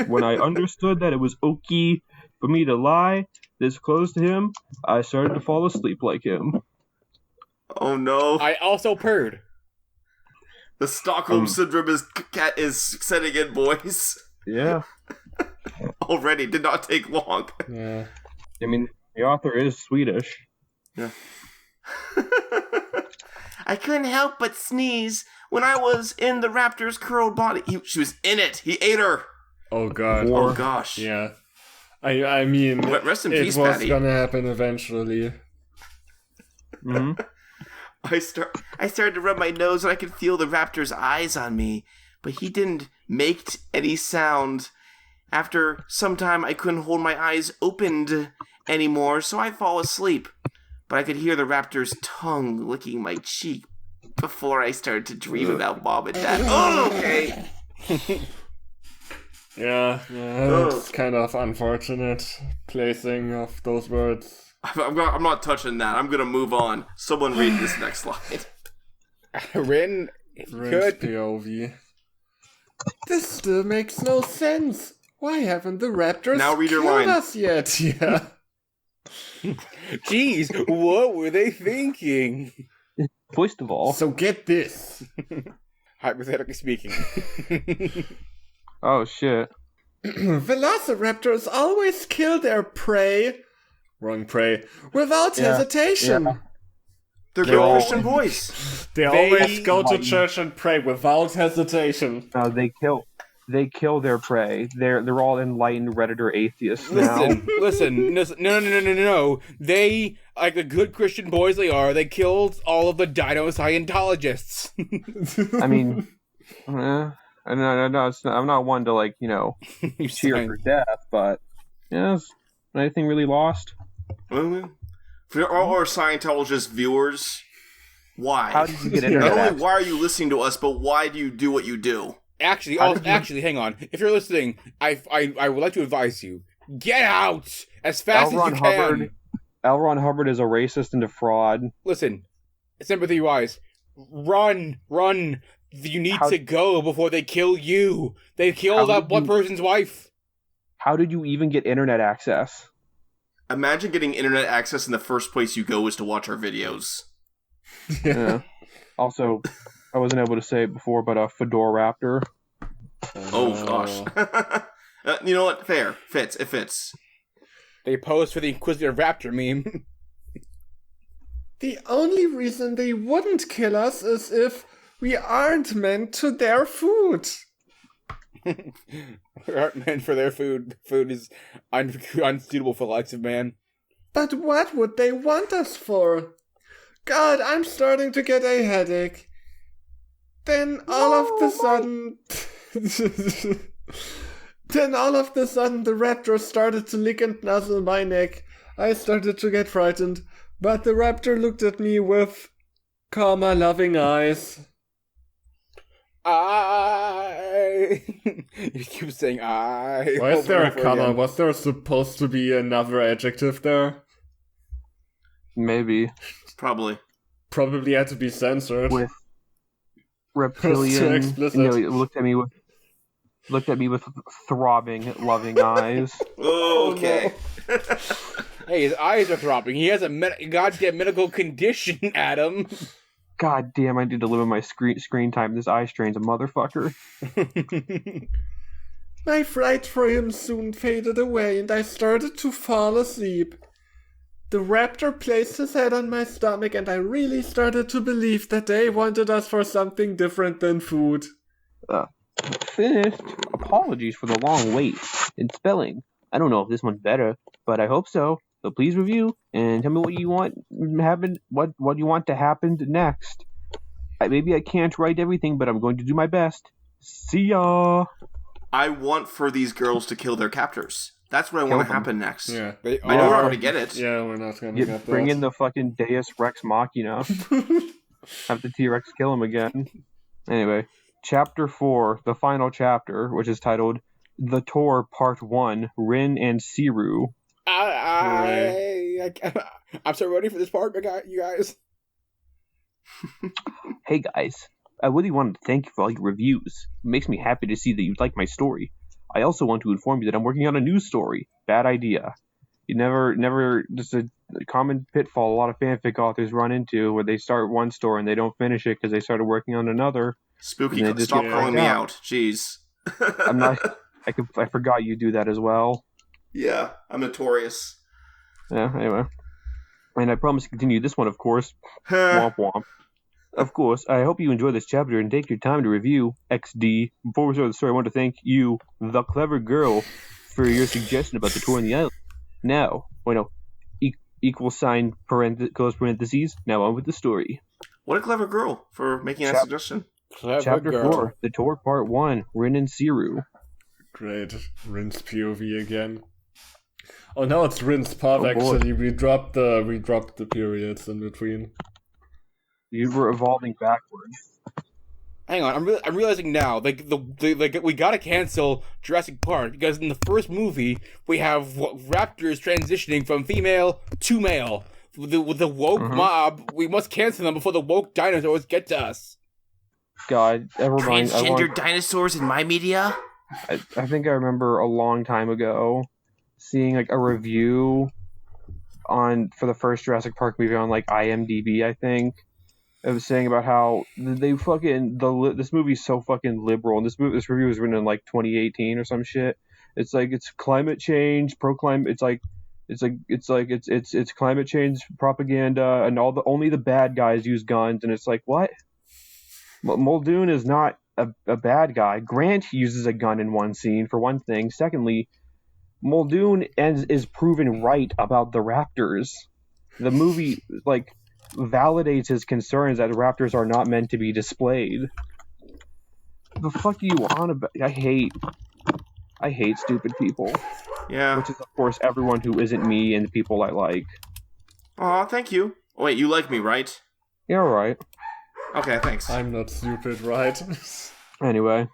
D: When I understood that it was okay for me to lie this close to him, I started to fall asleep like him.
B: Oh no.
A: I also purred.
B: The Stockholm Syndrome is setting in, boys.
D: Yeah.
B: Already. Did not take long.
C: Yeah.
D: I mean, the author is Swedish.
B: Yeah. I couldn't help but sneeze when I was in the raptor's curled body. She was in it. He ate her.
C: Oh god.
B: Oh gosh.
C: Yeah. I mean,
B: rest in peace,
C: it was
B: Patty.
C: gonna happen eventually.
D: Mm-hmm.
B: I started to rub my nose and I could feel the raptor's eyes on me, but he didn't make any sound. After some time, I couldn't hold my eyes opened anymore, so I fall asleep. But I could hear the raptor's tongue licking my cheek before I started to dream about Mom and Dad. Oh, okay.
C: Yeah, that's kind of unfortunate placing of those words.
B: I'm not touching that. I'm gonna move on. Someone read this next slide.
A: Rin,
C: Rin's POV. This still makes no sense. Why haven't the raptors
B: now read your
C: killed
B: line.
C: us yet? Yeah.
A: Jeez, what were they thinking?
D: First of all...
C: So get this.
A: Hypothetically speaking.
D: Oh, shit.
C: Velociraptors always kill their prey. Wrong prey. Without hesitation.
D: Yeah.
B: They're good Christian boys.
C: They always go to church and pray without hesitation.
D: They kill their prey. They're all enlightened Redditor atheists now.
A: Listen. No. They, like the good Christian boys they are, they killed all of the dino Scientologists.
D: I mean, no, I'm not one to cheer for death, but is anything really lost?
B: For all our Scientologist viewers, why?
D: How did you get internet
B: Not only
D: access?
B: why are you listening to us, but why do you do what you do?
A: Actually, hang on. If you're listening, I would like to advise you, get out as fast as you can.
D: L. Ron Hubbard is a racist and a fraud.
A: Listen, sympathy-wise, run. You need to go before they kill you. They killed that one person's wife.
D: How did you even get internet access?
B: Imagine getting internet access and the first place you go is to watch our videos.
D: Yeah. Also, I wasn't able to say it before, but a Fedora Raptor.
B: Oh gosh. You know what? Fair. Fits. It fits.
A: They posed for the Inquisitor Raptor meme.
C: The only reason they wouldn't kill us is if we aren't meant to their food.
A: We aren't meant for their food. Food is unsuitable for the likes of man.
C: But what would they want us for? God, I'm starting to get a headache. Then all of the sudden... Then all of the sudden the raptor started to lick and nuzzle my neck. I started to get frightened, but the raptor looked at me with calmer, loving eyes.
A: You keep saying I.
C: Why is there a comma? Again. Was there supposed to be another adjective there?
D: Maybe.
B: Probably
C: had to be censored.
D: With reptilian. Looked at me with throbbing, loving eyes.
B: Okay.
A: No. Hey, his eyes are throbbing. He has a goddamn medical condition, Adam.
D: God damn, I need to limit my screen time. This eye strain's a motherfucker.
C: My fright for him soon faded away, and I started to fall asleep. The raptor placed his head on my stomach, and I really started to believe that they wanted us for something different than food.
D: Finished. Apologies for the long wait in spelling. I don't know if this one's better, but I hope so. So please review and tell me what you want what you want to happen next. Maybe I can't write everything, but I'm going to do my best. See ya.
B: I want for these girls to kill their captors. That's what I want to happen next.
C: Yeah,
B: I know we're not going to get it.
C: Yeah, we're not going to get that.
D: Bring in the fucking Deus Rex Machina. Have the T-Rex kill him again. Anyway. Chapter 4, the final chapter, which is titled The Tour Part 1, Rin and Siru.
A: I'm so ready for this part, you guys.
D: Hey guys, I really wanted to thank you for all your reviews. It makes me happy to see that you like my story. I also want to inform you that I'm working on a new story. Bad idea. You never, just a common pitfall a lot of fanfic authors run into where they start one story and they don't finish it because they started working on another.
B: Spooky, stop calling me out. Jeez.
D: I'm not. I forgot you do that as well.
B: Yeah, I'm notorious.
D: Yeah, anyway. And I promise to continue this one, of course. Womp womp. Of course, I hope you enjoy this chapter and take your time to review XD. Before we start the story, I want to thank you, the clever girl, for your suggestion about the tour in the island. Now, equal sign close parentheses. Now on with the story.
B: What a clever girl for making that suggestion.
D: Chapter 4, The Tour Part 1, Rin and Siru.
C: Great. Rin's POV again. Oh, now it's Rin's POV, actually. We dropped the periods in between.
D: You were evolving backwards.
A: Hang on, I'm realizing now, we gotta cancel Jurassic Park, because in the first movie, we have raptors transitioning from female to male. With the woke mob, we must cancel them before the woke dinosaurs get to us.
D: God,
B: transgender dinosaurs in my media?
D: I think I remember a long time ago seeing a review for the first Jurassic Park movie on IMDb, I think. It was saying about how this movie's so fucking liberal, and this review was written in 2018 or some shit. It's it's climate change, pro-climate. It's climate change propaganda, and only the bad guys use guns, and it's what? Muldoon is not a bad guy. Grant uses a gun in one scene, for one thing. Secondly, Muldoon is proven right about the raptors. The movie, validates his concerns that raptors are not meant to be displayed. The fuck are you on about? I hate stupid people.
B: Yeah.
D: Which is, of course, everyone who isn't me and the people I like.
B: Aw, thank you. Oh, wait, you like me, right?
D: Yeah, right.
B: Okay, thanks.
C: I'm not stupid, right?
D: Anyway.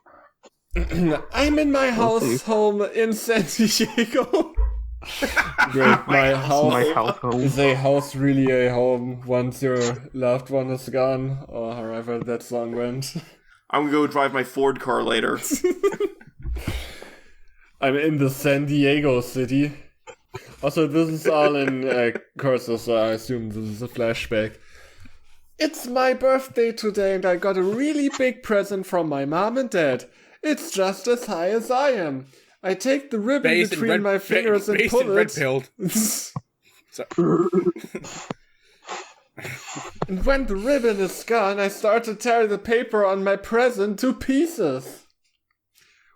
C: I'm in my home in San Diego. Great, my house home. Is a house really a home once your loved one is gone? Or however that song went.
B: I'm gonna go drive my Ford car later.
C: I'm in the San Diego city. Also, this is all in cursive, so I assume this is a flashback. It's my birthday today and I got a really big present from my mom and dad. It's just as high as I am. I take the ribbon between my fingers and pull it. And when the ribbon is gone, I start to tear the paper on my present to pieces.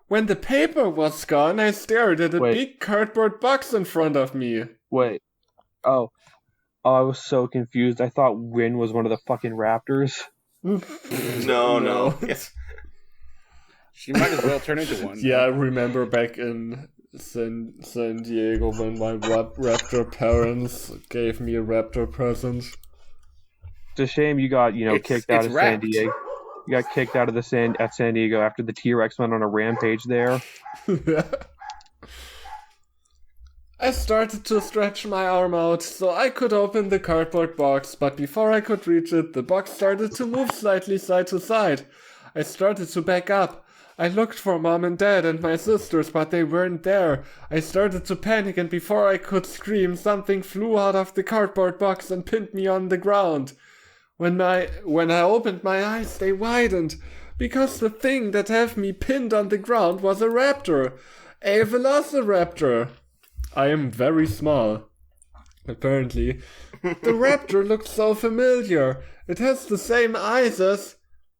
C: When the paper was gone, I stared at a big cardboard box in front of me.
D: Wait. Oh, I was so confused. I thought Rin was one of the fucking Raptors.
B: No. Yes.
A: She might as well turn into one.
C: Yeah, I remember back in San Diego when my Raptor parents gave me a Raptor present.
D: It's a shame you got, kicked out of San Diego. You got kicked out of San Diego after the T-Rex went on a rampage there.
C: I started to stretch my arm out so I could open the cardboard box, but before I could reach it, the box started to move slightly side to side. I started to back up. I looked for Mom and Dad and my sisters, but they weren't there. I started to panic, and before I could scream, something flew out of the cardboard box and pinned me on the ground. When I opened my eyes, they widened, because the thing that had me pinned on the ground was a raptor. A velociraptor. I am very small. Apparently. The raptor looked so familiar. It has the same eyes as...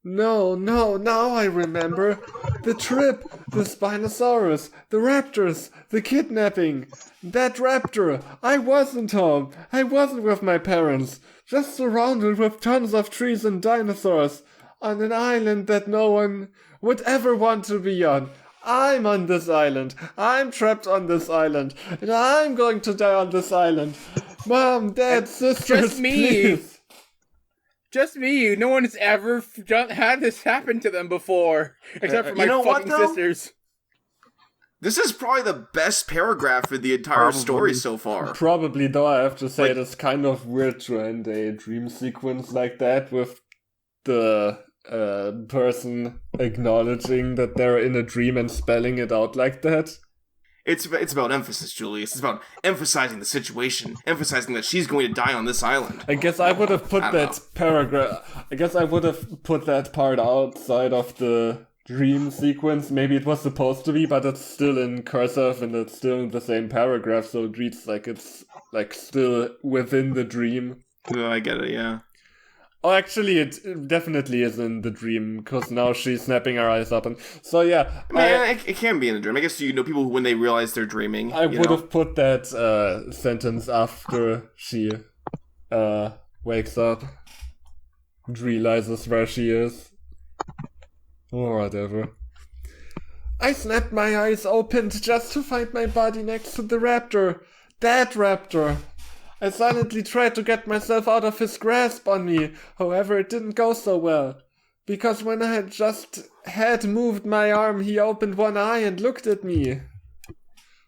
C: No, now I remember. The trip, the Spinosaurus, the raptors, the kidnapping. That raptor. I wasn't home. I wasn't with my parents. Just surrounded with tons of trees and dinosaurs. On an island that no one would ever want to be on. I'm on this island. I'm trapped on this island. And I'm going to die on this island. Mom, Dad, sisters,
A: just me.
C: Please.
A: Just me. No one's ever had this happen to them before. Except for my fucking sisters.
B: This is probably the best paragraph in the entire story so far.
C: Probably, though, I have to say it's kind of weird to end a dream sequence like that with the person acknowledging that they're in a dream and spelling it out like that.
B: It's about emphasis, Julius. It's about emphasizing the situation, emphasizing that she's going to die on this island.
C: I guess I would have put that paragraph... I guess I would have put that part outside of the dream sequence. Maybe it was supposed to be, but it's still in cursive and it's still in the same paragraph, so it reads like it's still within the dream.
B: Oh, I get it, yeah.
C: Oh, actually, it definitely is in the dream, because now she's snapping her eyes up. And so, yeah.
B: It can be in a dream. I guess people when they realize they're dreaming.
C: I would have put that sentence after she wakes up and realizes where she is. Or whatever. I snapped my eyes open just to find my body next to the raptor. That raptor. I silently tried to get myself out of his grasp on me, however it didn't go so well. Because when I had moved my arm, he opened one eye and looked at me.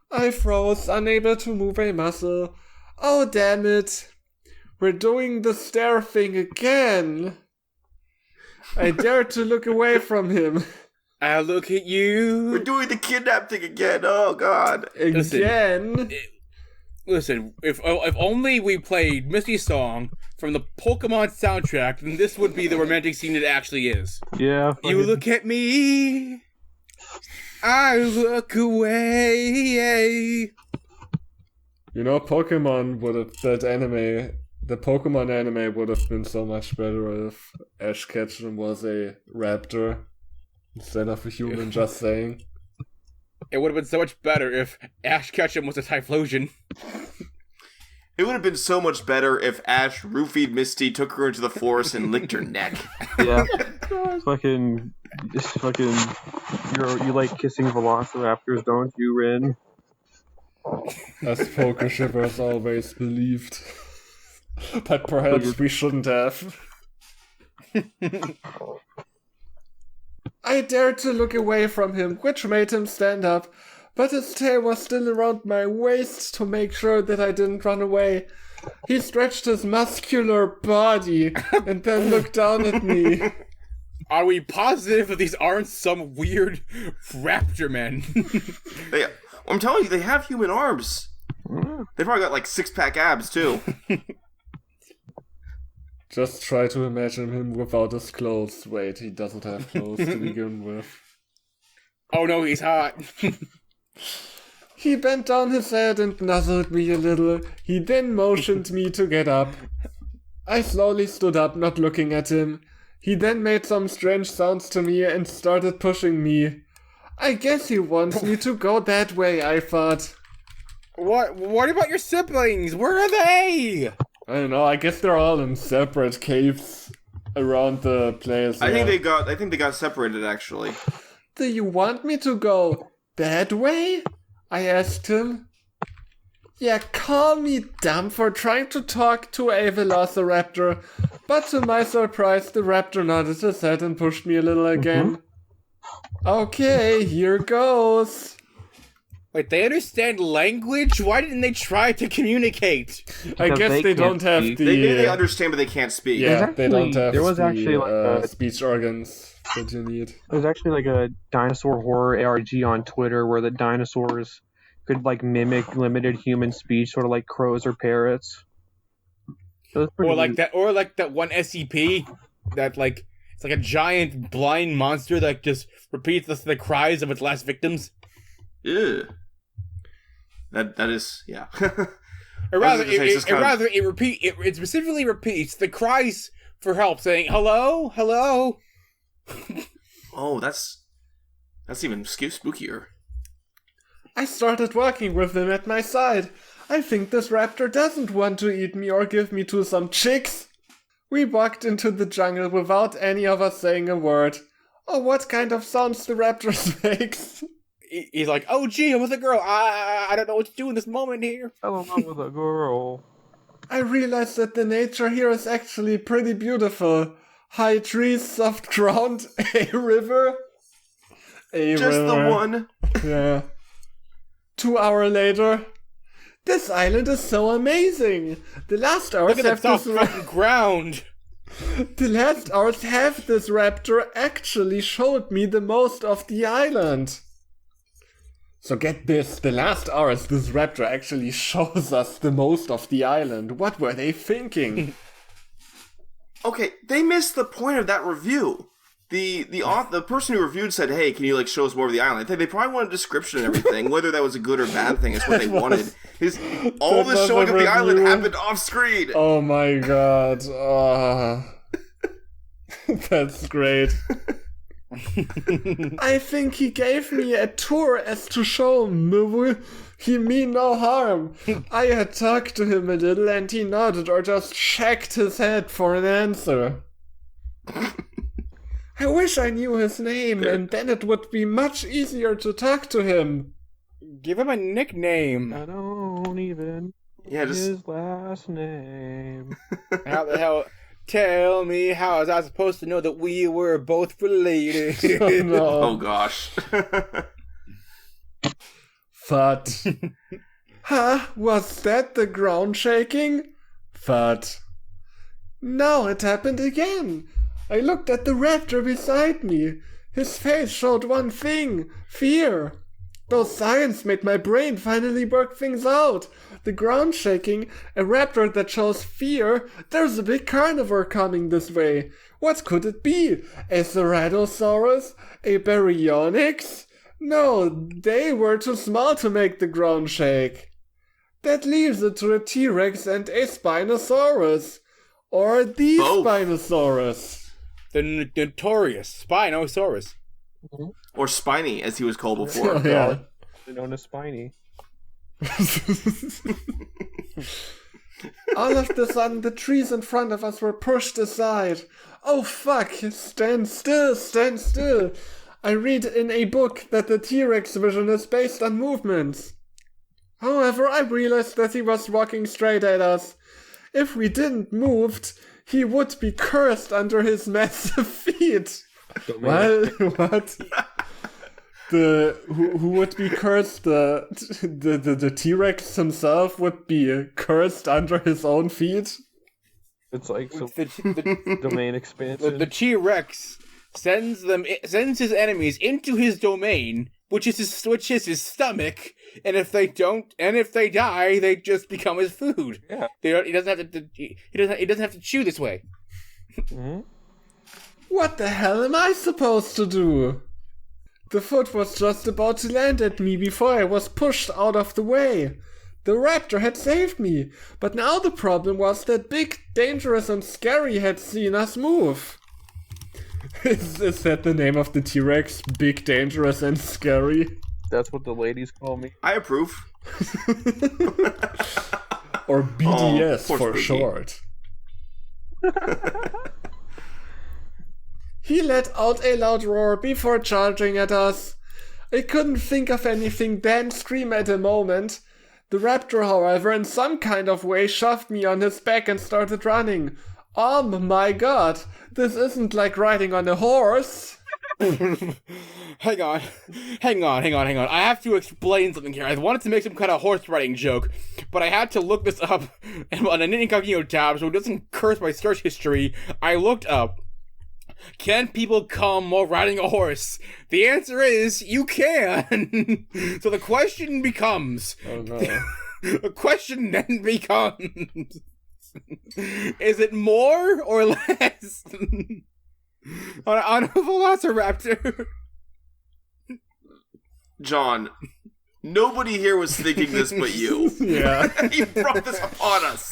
C: I froze, unable to move a muscle. Oh damn it. We're doing the stare thing again. I dared to look away from him.
A: I look at you.
B: We're doing the kidnap thing again, oh god.
C: Again?
A: Listen, if only we played Misty's song from the Pokemon soundtrack, then this would be the romantic scene it actually is.
D: Yeah.
A: You look at me, I look away.
C: You know, Pokemon would have, the Pokemon anime would have been so much better if Ash Ketchum was a raptor instead of a human, just saying.
A: It would have been so much better if Ash Ketchum was a Typhlosion.
B: It would have been so much better if Ash roofied Misty, took her into the forest, and licked her neck.
D: Yeah. You like kissing velociraptors, don't you, Rin?
C: As Pokeshippers always believed. But perhaps we shouldn't have. I dared to look away from him, which made him stand up, but his tail was still around my waist to make sure that I didn't run away. He stretched his muscular body and then looked down at me.
A: Are we positive that these aren't some weird raptor men?
B: I'm telling you, they have human arms. They probably got like 6-pack abs, too.
C: Just try to imagine him without his clothes. Wait, he doesn't have clothes to begin with.
A: Oh no, he's hot.
C: He bent down his head and nuzzled me a little. He then motioned me to get up. I slowly stood up, not looking at him. He then made some strange sounds to me and started pushing me. I guess he wants me to go that way, I thought.
A: What about your siblings? Where are they?
C: I don't know, I guess they're all in separate caves around the place.
B: I think they got separated, actually.
C: Do you want me to go that way? I asked him. Yeah, call me dumb for trying to talk to a velociraptor, but to my surprise, the raptor nodded his head and pushed me a little again. Okay, here goes.
A: Wait, they understand language? Why didn't they try to communicate?
C: I guess they don't have the...
B: They understand, but they can't speak.
C: Yeah, they don't have the speech organs that you need.
D: There's actually like a dinosaur horror ARG on Twitter where the dinosaurs could like mimic limited human speech, sort of like crows or parrots.
A: Or like that one SCP that like it's like a giant blind monster that just repeats the cries of its last victims.
B: Ew. That is, yeah.
A: It specifically repeats the cries for help, saying hello, hello.
B: Oh, that's even spookier.
C: I started walking with him at my side. I think this raptor doesn't want to eat me or give me to some chicks. We walked into the jungle without any of us saying a word. Oh, what kind of sounds the raptor makes?
A: He's like, oh gee, I'm with a girl. I don't know what to do in this moment here.
D: I'm with a girl.
C: I realized that the nature here is actually pretty beautiful. High trees, soft ground, a river.
B: The one.
C: Yeah. 2 hours later. This island is so amazing. The last hours
A: have this fucking ground.
C: The last hours have this raptor actually showed me the most of the island. So get this, the last hours this raptor actually shows us the most of the island. What were they thinking?
B: Okay, they missed the point of that review. The person who reviewed said, hey, can you like show us more of the island? I think they probably wanted a description and everything. Whether that was a good or bad thing is what they wanted. All the showing of the island happened off screen.
C: Oh my god. That's great. I think he gave me a tour as to show him he mean no harm. I had talked to him a little and he nodded or just shaked his head for an answer. I wish I knew his name and then it would be much easier to talk to him.
A: Give him a nickname.
D: I don't even know his last name.
A: How the hell... Tell me, how was I supposed to know that we were both related?
C: Oh, no.
B: Oh gosh.
C: Thud. Huh? Was that the ground shaking? Thud. Now it happened again. I looked at the raptor beside me. His face showed one thing. Fear. Though science made my brain finally work things out. The ground shaking, a raptor that shows fear. There's a big carnivore coming this way. What could it be? A Ceratosaurus? A Baryonyx? No, they were too small to make the ground shake. That leaves it to a T-Rex and a Spinosaurus. Or the Spinosaurus.
A: The notorious Spinosaurus.
D: Mm-hmm.
B: Or Spiny, as he was called before.
C: Yeah.
D: Known as Spiny.
C: All of a sudden, the trees in front of us were pushed aside. Oh fuck, stand still, stand still. I read in a book that the T-Rex vision is based on movements. However, I realized that he was walking straight at us. If we didn't move, he would be cursed under his massive feet. What? Who would be cursed? The T-Rex himself would be cursed under his own feet.
D: It's like the domain expansion.
A: The T-Rex sends his enemies into his domain, which is his stomach. And if they die, they just become his food.
D: Yeah,
A: He doesn't have to chew this way.
C: What the hell am I supposed to do? The foot was just about to land at me before I was pushed out of the way. The raptor had saved me, but now the problem was that Big, Dangerous and Scary had seen us move. Is that the name of the T-Rex? Big, Dangerous and Scary?
D: That's what the ladies call me.
B: I approve.
C: Or BDS for short. He let out a loud roar before charging at us. I couldn't think of anything than scream at the moment. The raptor, however, in some kind of way shoved me on his back and started running. Oh my god, this isn't like riding on a horse.
A: Hang on. I have to explain something here. I wanted to make some kind of horse riding joke, but I had to look this up on an incognito tab so it doesn't curse my search history. I looked up, can people come while riding a horse? The answer is, you can! So the question becomes...
C: Oh no.
A: The question then becomes... Is it more or less on a velociraptor?
B: John, nobody here was thinking this but you.
C: Yeah.
B: You brought this upon us.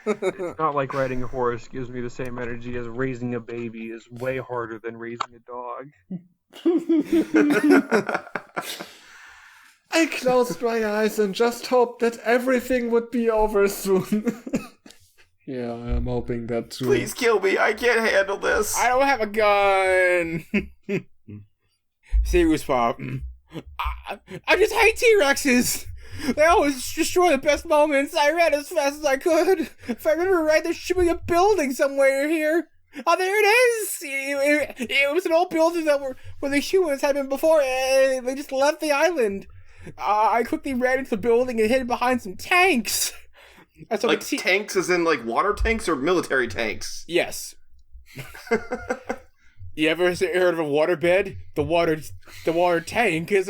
D: It's not like riding a horse gives me the same energy as raising a baby is way harder than raising a dog.
C: I closed my eyes and just hoped that everything would be over soon. Yeah, I'm hoping that too.
B: Please kill me. I can't handle this.
A: I don't have a gun. Serious Pop. I just hate T-Rexes. They always destroy the best moments. I ran as fast as I could. If I remember right, there should be a building somewhere here. Oh, there it is. It was an old building where the humans had been before. They just left the island. I quickly ran into the building and hid behind some tanks.
B: Like tanks as in like water tanks or military tanks?
A: Yes. You ever heard of a waterbed? The water tank is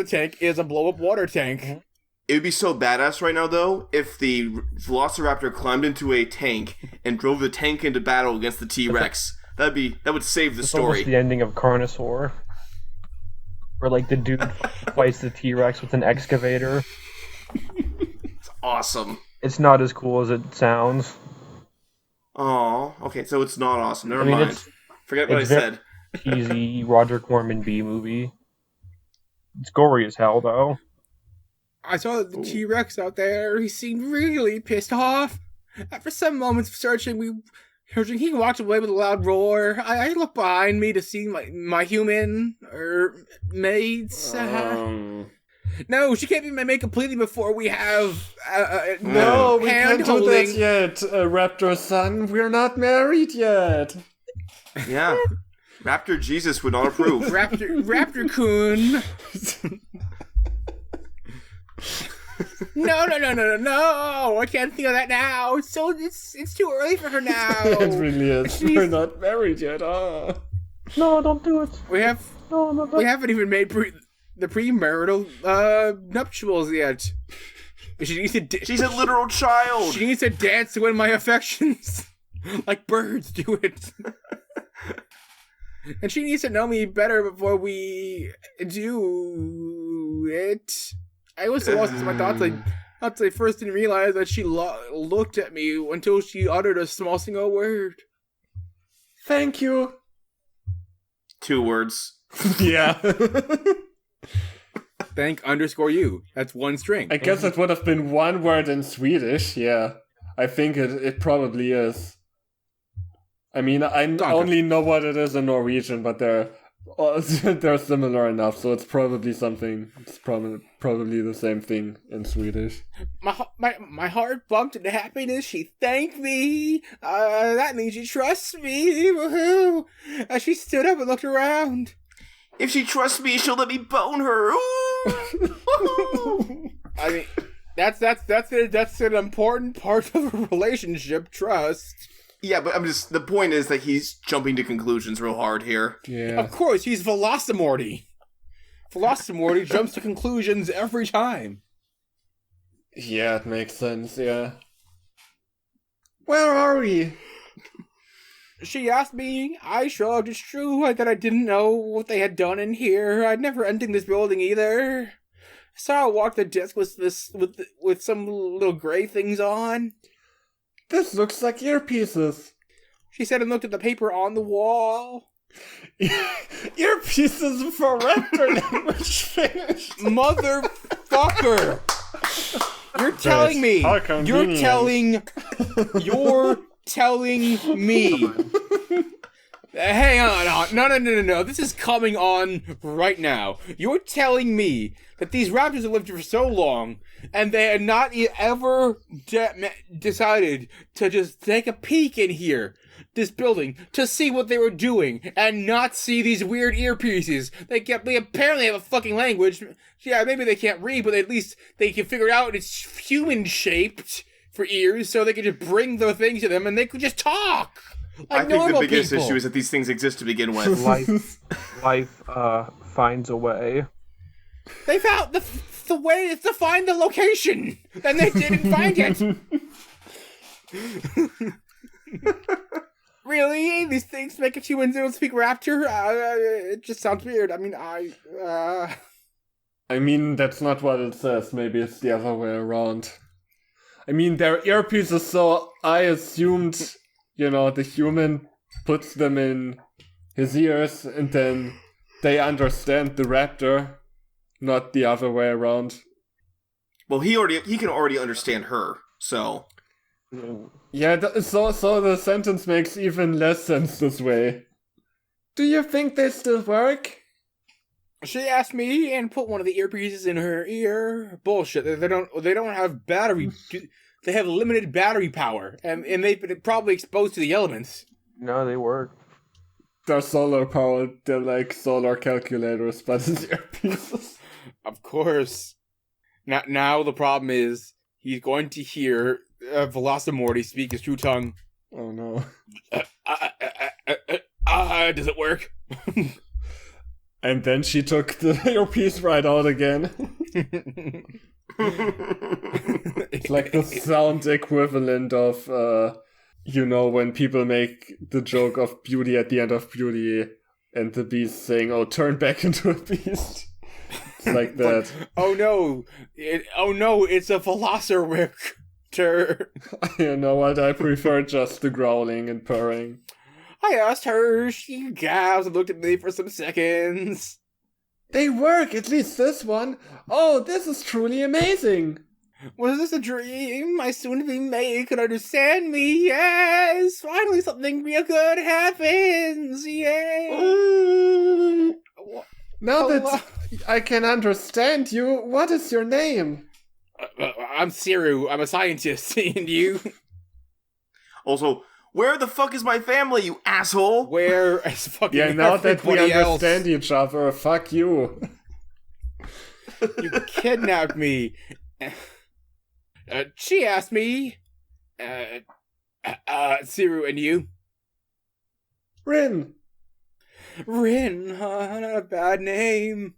A: a blow-up water tank.
B: It would be so badass right now, though, if the Velociraptor climbed into a tank and drove the tank into battle against the T-Rex. That would save the story.
D: Almost the ending of Carnosaur, where like the dude fights the T-Rex with an excavator.
B: It's awesome.
D: It's not as cool as it sounds.
B: Oh, okay, so it's not awesome. Never mind. Forget what I said.
D: Cheesy Roger Corman B movie. It's gory as hell, though.
A: I saw the T-Rex out there. He seemed really pissed off. After some moments of searching, he walked away with a loud roar. I looked behind me to see my human mates. No, she can't be my mate completely before we have
C: no, we can't do that yet, Raptor son. We're not married yet.
B: Yeah, Raptor Jesus would not approve.
A: Raptor-kun. No! I can't think of that now. It's too early for her now.
C: It really is. We're not married yet.
D: No, don't do it.
A: We haven't even made the premarital nuptials yet. She's
B: a literal child.
A: She needs to dance to win my affections, like birds do it. And she needs to know me better before we do it. I was so lost in my thoughts. I first didn't realize that she looked at me until she uttered a small single word. Thank you.
B: 2 words.
C: Yeah.
A: Thank _you. That's 1 string.
C: I guess it would have been 1 word in Swedish. Yeah, I think it probably is. I mean, I only know what it is in Norwegian, but they're similar enough, so it's probably something. It's probably the same thing in Swedish.
A: My heart bumped into happiness. She thanked me. That means she trusts me. Woohoo! As she stood up and looked around.
B: If she trusts me, she'll let me bone her.
A: I mean, that's an important part of a relationship. Trust.
B: Yeah, but the point is that he's jumping to conclusions real hard here.
C: Yeah.
A: Of course, he's Velocimorty. Velocimorty jumps to conclusions every time.
C: Yeah, it makes sense, yeah. Where are we?
A: She asked me, I shrugged. It's true that I didn't know what they had done in here. I'd never entered this building either. I saw her walk the desk with some little gray things on.
C: This looks like earpieces.
A: She said and looked at the paper on the wall.
C: Earpieces for raptor language finished.
A: Motherfucker! You're telling me. You're telling me. Hang on. No. This is coming on right now. You're telling me that these raptors have lived here for so long, and they had not ever decided to just take a peek in here, this building, to see what they were doing, and not see these weird earpieces. They apparently have a fucking language. Yeah, maybe they can't read, but at least they can figure out it's human-shaped for ears, so they can just bring the things to them, and they could just talk.
B: I think the biggest issue is that these things exist to begin with.
D: Life finds a way.
A: They found the way to find the location, and they didn't find it. Really? These things make a human don't speak raptor? It just sounds weird.
C: I mean, that's not what it says. Maybe it's the other way around. I mean, they're earpieces, so I assumed, the human puts them in his ears, and then they understand the raptor, not the other way around.
B: Well, he can already understand her, so...
C: Yeah, so the sentence makes even less sense this way. Do you think they still work?
A: She asked me and put one of the earpieces in her ear. Bullshit. They don't have battery. They have limited battery power, and they've been probably exposed to the elements.
D: No, they work.
C: They're solar powered. They're like solar calculators, but it's earpieces.
A: Of course. Now the problem is he's going to hear Velocimorty speak his true tongue.
C: Oh no.
A: Does it work?
C: And then she took the earpiece right out again. It's like the sound equivalent of, when people make the joke of Beauty at the end of Beauty and the beast saying, "Oh, turn back into a beast." It's like that.
A: Oh no, it's a Velociraptor.
C: You know what? I prefer just the growling and purring.
A: I asked her, she gasped and looked at me for some seconds.
C: They work, at least this one. Oh, this is truly amazing.
A: Was this a dream? My soon-to-be maid could understand me, yes! Finally something real good happens, yay!
C: Now that I can understand you, what is your name?
A: I'm Siru, I'm a scientist, and you?
B: Also, where the fuck is my family, you asshole?
A: Where is fucking
C: Yeah, now that we
A: else?
C: understand each other, fuck you.
A: You kidnapped me. She asked me, Siru, and you?
C: Rin,
A: not a bad name.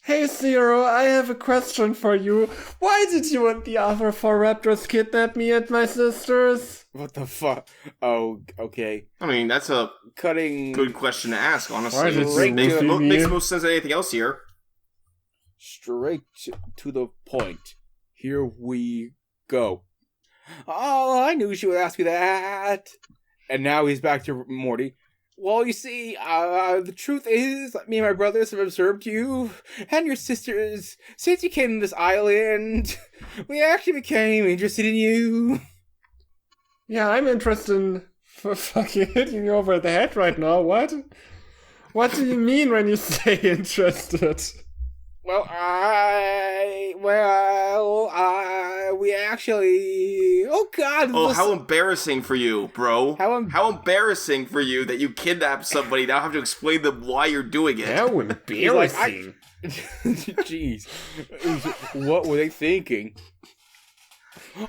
C: Hey Zero, I have a question for you. Why did you and the other 4 raptors kidnap me and my sisters?
A: What the fuck? Oh, okay.
B: I mean, that's a good question to ask, honestly. It makes the most sense than anything else here.
A: Straight to the point. Here we go. Oh, I knew she would ask me that. And now he's back to Morty. Well, you see, the truth is, me and my brothers have observed you and your sisters since you came to this island. We actually became interested in you.
C: Yeah, I'm interested in fucking hitting you over the head right now. What? What do you mean when you say interested?
A: We actually... Oh, God.
B: Oh, how embarrassing for you, bro. How embarrassing for you that you kidnapped somebody. Now have to explain them why you're doing it.
C: How embarrassing.
A: Jeez. What were they thinking?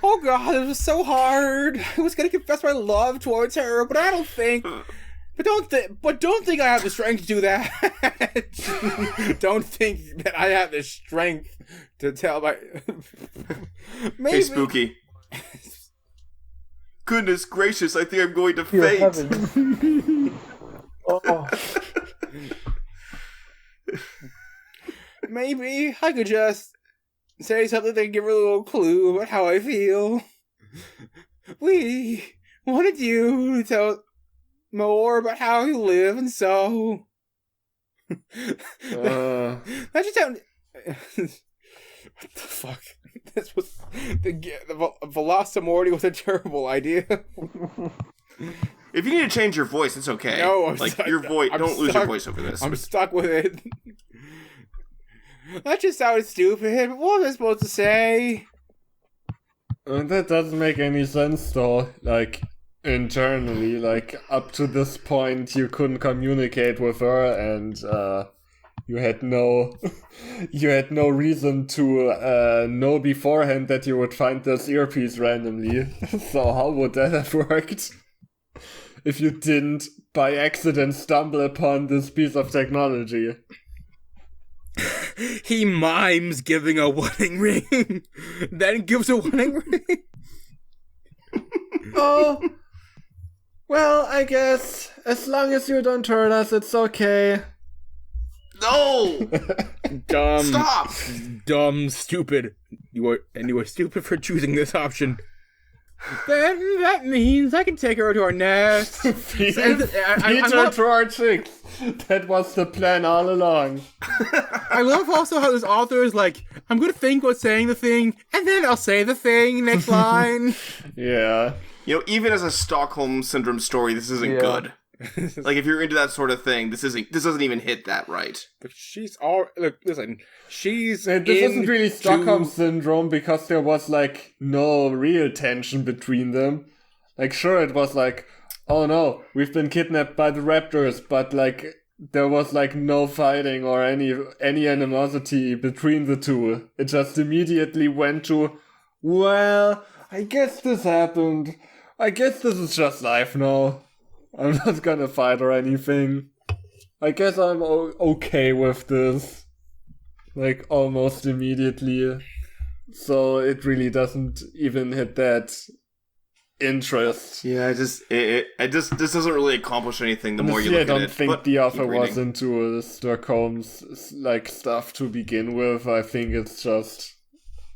A: Oh, God, it was so hard. I was going to confess my love towards her, but I don't think... But don't think I have the strength to do that. Don't think that I have the strength to tell my...
B: Maybe. Hey, Spooky. Goodness gracious, I think I'm going to faint.
D: Oh.
A: Maybe I could just say something that give her a little clue about how I feel. We wanted you to tell more about how you live, and so... That just sounded... What the fuck? This was... The Velocimorty was a terrible idea.
B: If you need to change your voice, it's okay.
A: No,
B: your voice. Don't lose your voice over this.
A: I'm stuck with it. That just sounded stupid. What was I supposed to say?
C: That doesn't make any sense, though. Like, internally, like, up to this point, you couldn't communicate with her, and you had no reason to know beforehand that you would find this earpiece randomly. So how would that have worked? If you didn't, by accident, stumble upon this piece of technology.
A: He mimes giving a wedding ring, then gives a wedding ring.
C: Oh, well, I guess, as long as you don't hurt us, it's okay.
B: No!
A: Dumb.
B: Stop!
A: Dumb, stupid. You are stupid for choosing this option. Then that means I can take her to our nest.
C: Feed her to our chicks. That was the plan all along.
A: I love also how this author is like, I'm going to think about saying the thing, and then I'll say the thing next line.
C: Yeah.
B: You know, even as a Stockholm Syndrome story, this isn't good. Like, if you're into that sort of thing, this doesn't even hit that right.
A: But she's all... Look, listen. This
C: isn't really Stockholm Syndrome, because there was, like, no real tension between them. Like, sure, it was like, oh no, we've been kidnapped by the Raptors, but, like, there was, like, no fighting or any animosity between the two. It just immediately went to, well, I guess this happened. I guess this is just life now. I'm not gonna fight or anything. I guess I'm okay with this. Like, almost immediately. So it really doesn't even hit that interest.
B: Yeah, this doesn't really accomplish anything the more you look at it.
C: I don't think the author was into Stockholm's, like, stuff to begin with. I think it's just...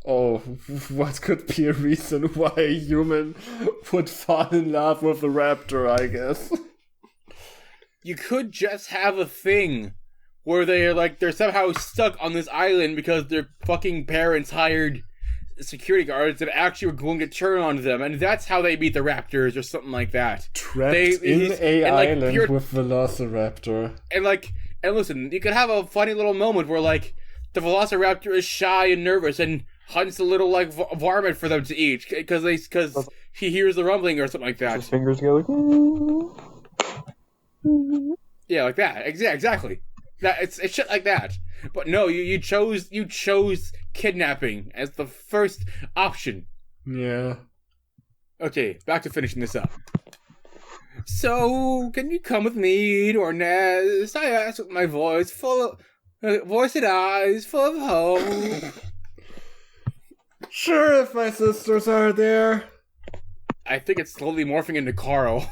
C: Oh, what could be a reason why a human would fall in love with a raptor, I guess?
A: You could just have a thing where they're somehow stuck on this island because their fucking parents hired security guards that actually were going to turn on them, and that's how they beat the raptors or something like that.
C: Trapped in a island with Velociraptor.
A: And listen, you could have a funny little moment where, like, the Velociraptor is shy and nervous and hunts a little, like, varmint for them to eat because he hears the rumbling or something like that.
D: His fingers go like...
A: Yeah, like that. Exactly. It's shit like that. But no, you chose kidnapping as the first option.
C: Yeah.
A: Okay, back to finishing this up. So, can you come with me to our nest? I asked with my voice and eyes full of hope.
C: Sure, if my sisters are there.
A: I think it's slowly morphing into Carl.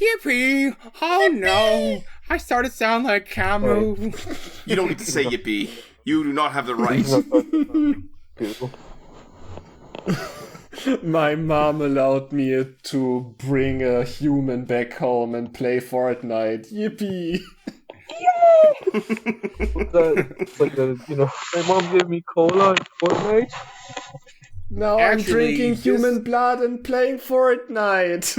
A: Yippee! Oh no! I started to sound like Camus.
B: You don't get to say yippee. You do not have the right.
C: My mom allowed me to bring a human back home and play Fortnite. Yippee!
D: My mom gave me cola and Fortnite.
C: Now I'm drinking human blood and playing Fortnite.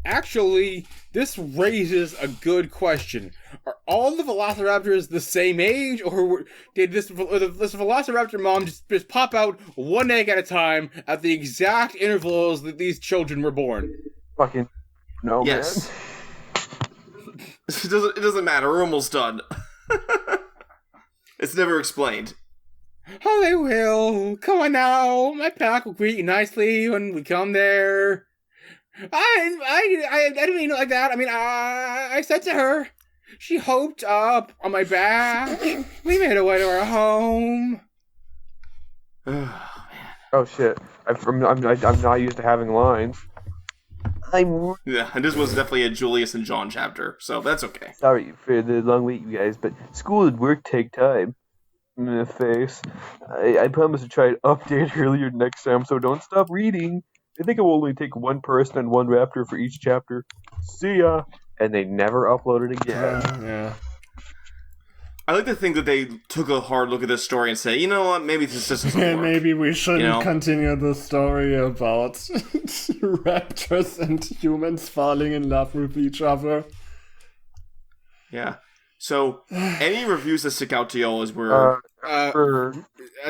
A: Actually, this raises a good question. Are all the Velociraptors the same age, or did this Velociraptor mom just pop out one egg at a time at the exact intervals that these children were born?
D: Fucking no,
B: yes. Man. It doesn't matter. We're almost done. It's never explained.
A: Oh, they will. Come on now. My pack will greet you nicely when we come there. I didn't mean it like that. I mean, I said to her, she hoped up on my back. We made our way to our home.
B: Oh, man.
D: Oh shit! I'm not used to having lines.
B: Yeah, and this was definitely a Julius and John chapter, so that's okay.
D: Sorry for the long wait, you guys, but school and work take time. In the face. I promise to try to update earlier next time, so don't stop reading. I think it will only take one person and one raptor for each chapter. See ya! And they never uploaded again.
C: Yeah.
B: I like to think that they took a hard look at this story and say, you know what, maybe this doesn't work.
C: Maybe we shouldn't continue the story about raptors and humans falling in love with each other.
B: Yeah. So, any reviews that stick out to y'all as we're...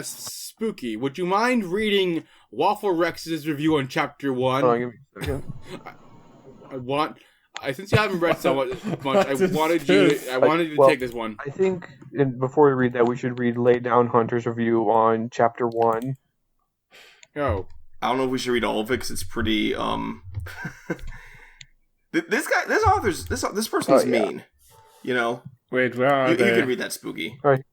A: Spooky, would you mind reading Waffle Rex's review on Chapter 1?
D: Oh, give me a second.
A: Since you haven't read so much, I wanted you to take this one.
D: I think, before we read that, we should read Lay Down Hunter's review on Chapter 1.
A: Oh.
B: I don't know if we should read all of it, because it's pretty, this person's mean, you know?
C: Wait, where are they?
B: You can read that, Spooky.
D: Right.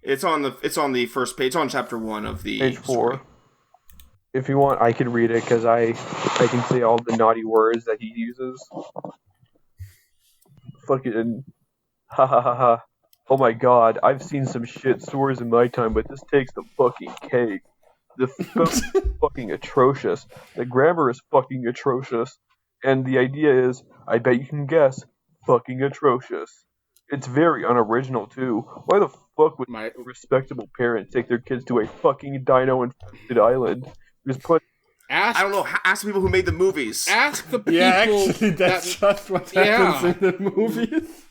B: It's on the first page. It's on Chapter 1 of the
D: Page 4.
B: story.
D: If you want, I could read it, because I can say all the naughty words that he uses. Fucking... Ha ha ha ha. Oh my god, I've seen some shit stories in my time, but this takes the fucking cake. The film is fucking atrocious. The grammar is fucking atrocious. And the idea is, I bet you can guess, fucking atrocious. It's very unoriginal, too. Why the fuck would respectable parents take their kids to a fucking dino-infested island?
B: I don't know. Ask the people who made the movies.
A: Ask the people.
C: Yeah, actually, that's just what happens in the movies.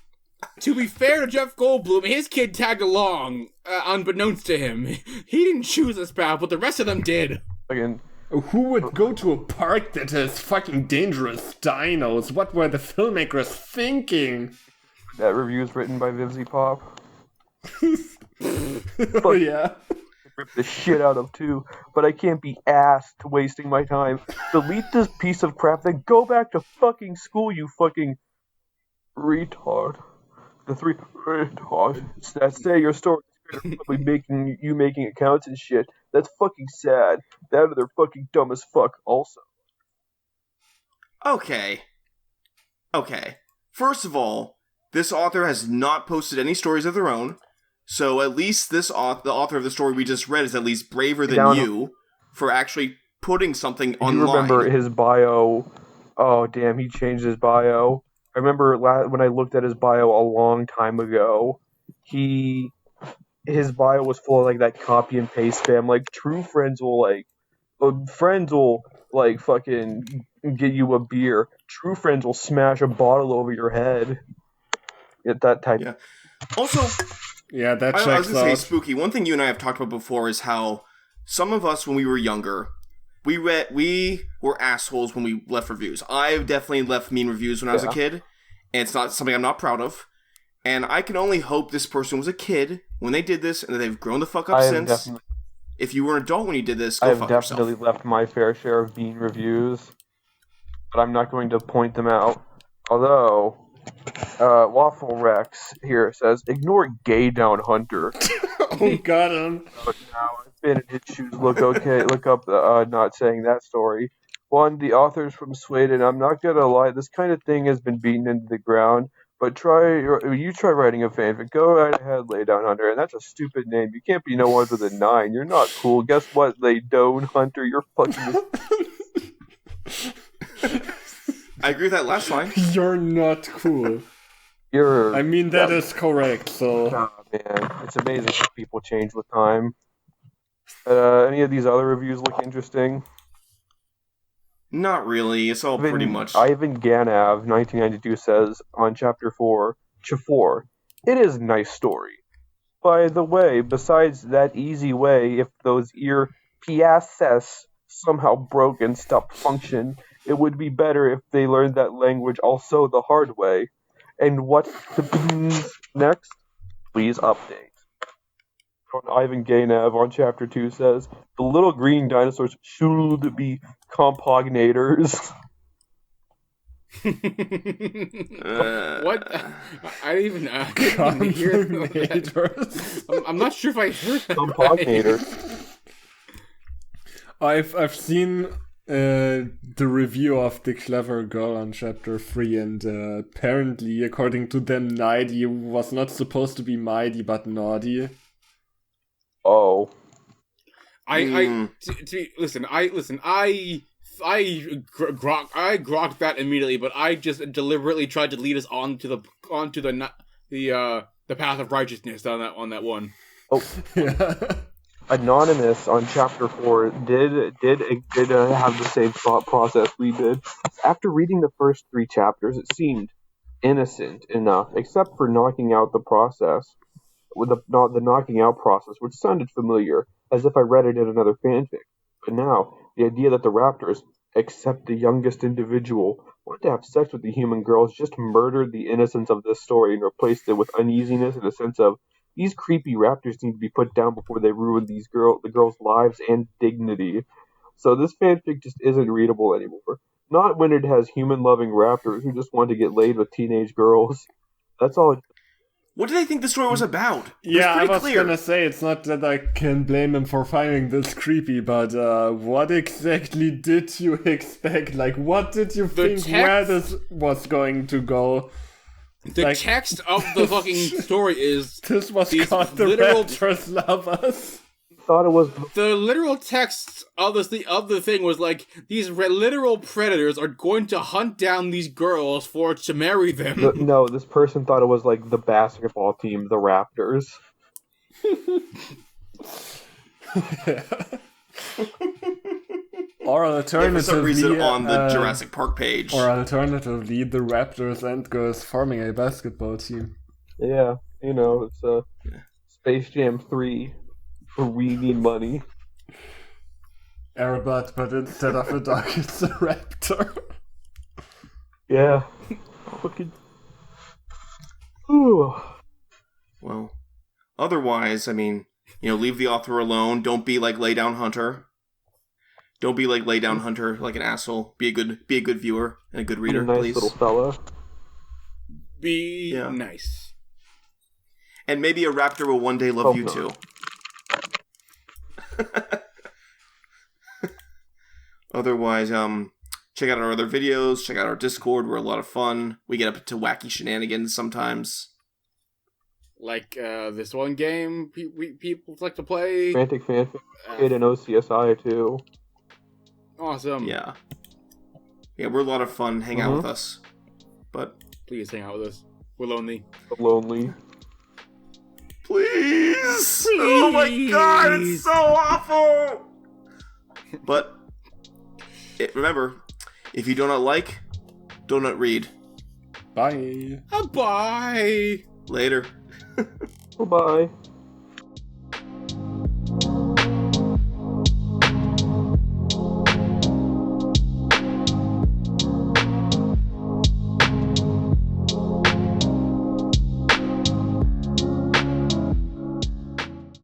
A: To be fair to Jeff Goldblum, his kid tagged along, unbeknownst to him. He didn't choose this path, but the rest of them did.
D: Again.
C: Who would go to a park that has fucking dangerous dinos? What were the filmmakers thinking?
D: That review is written by Vivzy Pop.
C: Oh, yeah.
D: Rip the shit out of too, but I can't be asked wasting my time. Delete this piece of crap, then go back to fucking school, you fucking retard. The 3 retards that say your story is probably making accounts and shit. That's fucking sad. That or they're fucking dumb as fuck also.
B: Okay. First of all, this author has not posted any stories of their own. So at least the author of the story we just read is at least braver than you for actually putting something online.
D: You remember his bio? Oh, damn, he changed his bio. I remember when I looked at his bio a long time ago, his bio was full of like that copy and paste spam. Like true friends will fucking get you a beer. True friends will smash a bottle over your head. Get that type.
B: Yeah. Also.
C: Yeah, that checks out.
B: I was going to say, Spooky, one thing you and I have talked about before is how some of us, when we were younger, we were assholes when we left reviews. I've definitely left mean reviews when I was a kid, and it's not something I'm not proud of. And I can only hope this person was a kid when they did this, and that they've grown the fuck up since. If you were an adult when you did this, go fuck yourself.
D: I've definitely left my fair share of mean reviews, but I'm not going to point them out. Although... Waffle Rex here says, ignore Gay Down Hunter.
C: Oh, got him.
D: Now I've been in his shoes. Look up not saying that story. One, the author's from Sweden. I'm not gonna lie, this kind of thing has been beaten into the ground. But try writing a fanfic. Go right ahead, Lay Down Hunter. And that's a stupid name. You can't be no one with a 9. You're not cool. Guess what, Lay Down Hunter? You're fucking...
B: I agree with that last line.
C: You're not cool. I mean, that is correct, so...
D: Oh, man. It's amazing how people change with time. Any of these other reviews look interesting?
B: Not really. It's all pretty much...
D: Ivan Ganav, 1992, says on Chapter 4, Chafor, it is a nice story. By the way, besides that easy way, if those ear PSS somehow broke and stopped function... It would be better if they learned that language also the hard way. And what next? Please update. Ivan Gaynav on Chapter 2 says, the little green dinosaurs should be compognators.
A: What? I didn't even hear that. I'm not sure if I heard that.
D: Compognators.
C: I've seen the review of The Clever Girl on chapter 3, and apparently, according to them, Nighty was not supposed to be mighty, but naughty.
D: Oh.
A: I grokked that immediately, but I just deliberately tried to lead us onto the path of righteousness on that one.
D: Oh. Yeah. Anonymous on chapter 4 did have the same thought process we did. After reading the first 3 chapters, it seemed innocent enough, except for knocking out the process, with the knocking out process, which sounded familiar, as if I read it in another fanfic. But now, the idea that the Raptors, except the youngest individual, want to have sex with the human girls just murdered the innocence of this story and replaced it with uneasiness and a sense of, these creepy raptors need to be put down before they ruin the girls' lives and dignity. So this fanfic just isn't readable anymore. Not when it has human-loving raptors who just want to get laid with teenage girls. That's all it...
B: What do they think the story was about?
C: Yeah, I was gonna say, it's not that I can blame them for finding this creepy, but what exactly did you expect? Like, what did you think where this was going to go?
A: The text of the fucking story is...
C: This was called The Raptors Love Us.
D: Thought it was...
A: The literal text of the thing was like, these literal predators are going to hunt down these girls to marry them.
D: No, this person thought it was like the basketball team, the Raptors.
C: Or alternatively,
B: for some reason on the Jurassic Park page.
C: Or alternatively, the Raptors and girls forming a basketball team.
D: Yeah, it's Space Jam 3. We need money.
C: Aerobot, but instead of a dog, it's a raptor.
D: Yeah. Fucking. Ooh.
B: Well, otherwise, leave the author alone. Don't be like Lay Down Hunter. Don't be like Lay Down Hunter, like an asshole. Be a good viewer and a good reader,
D: nice
B: please.
D: Little fella.
A: Be nice.
B: And maybe a raptor will one day love you too. Otherwise, check out our other videos. Check out our Discord. We're a lot of fun. We get up to wacky shenanigans sometimes.
A: Like this one game people like to play.
D: Frantic Fanfic. It and OCSI too.
A: Awesome.
B: Yeah, we're a lot of fun. Hang out with us. But
A: please hang out with us. We're lonely.
D: Lonely.
B: Please! Oh my god, it's so awful! But remember, if you do not like, do not read.
C: Bye.
A: Bye.
B: Later.
D: Bye.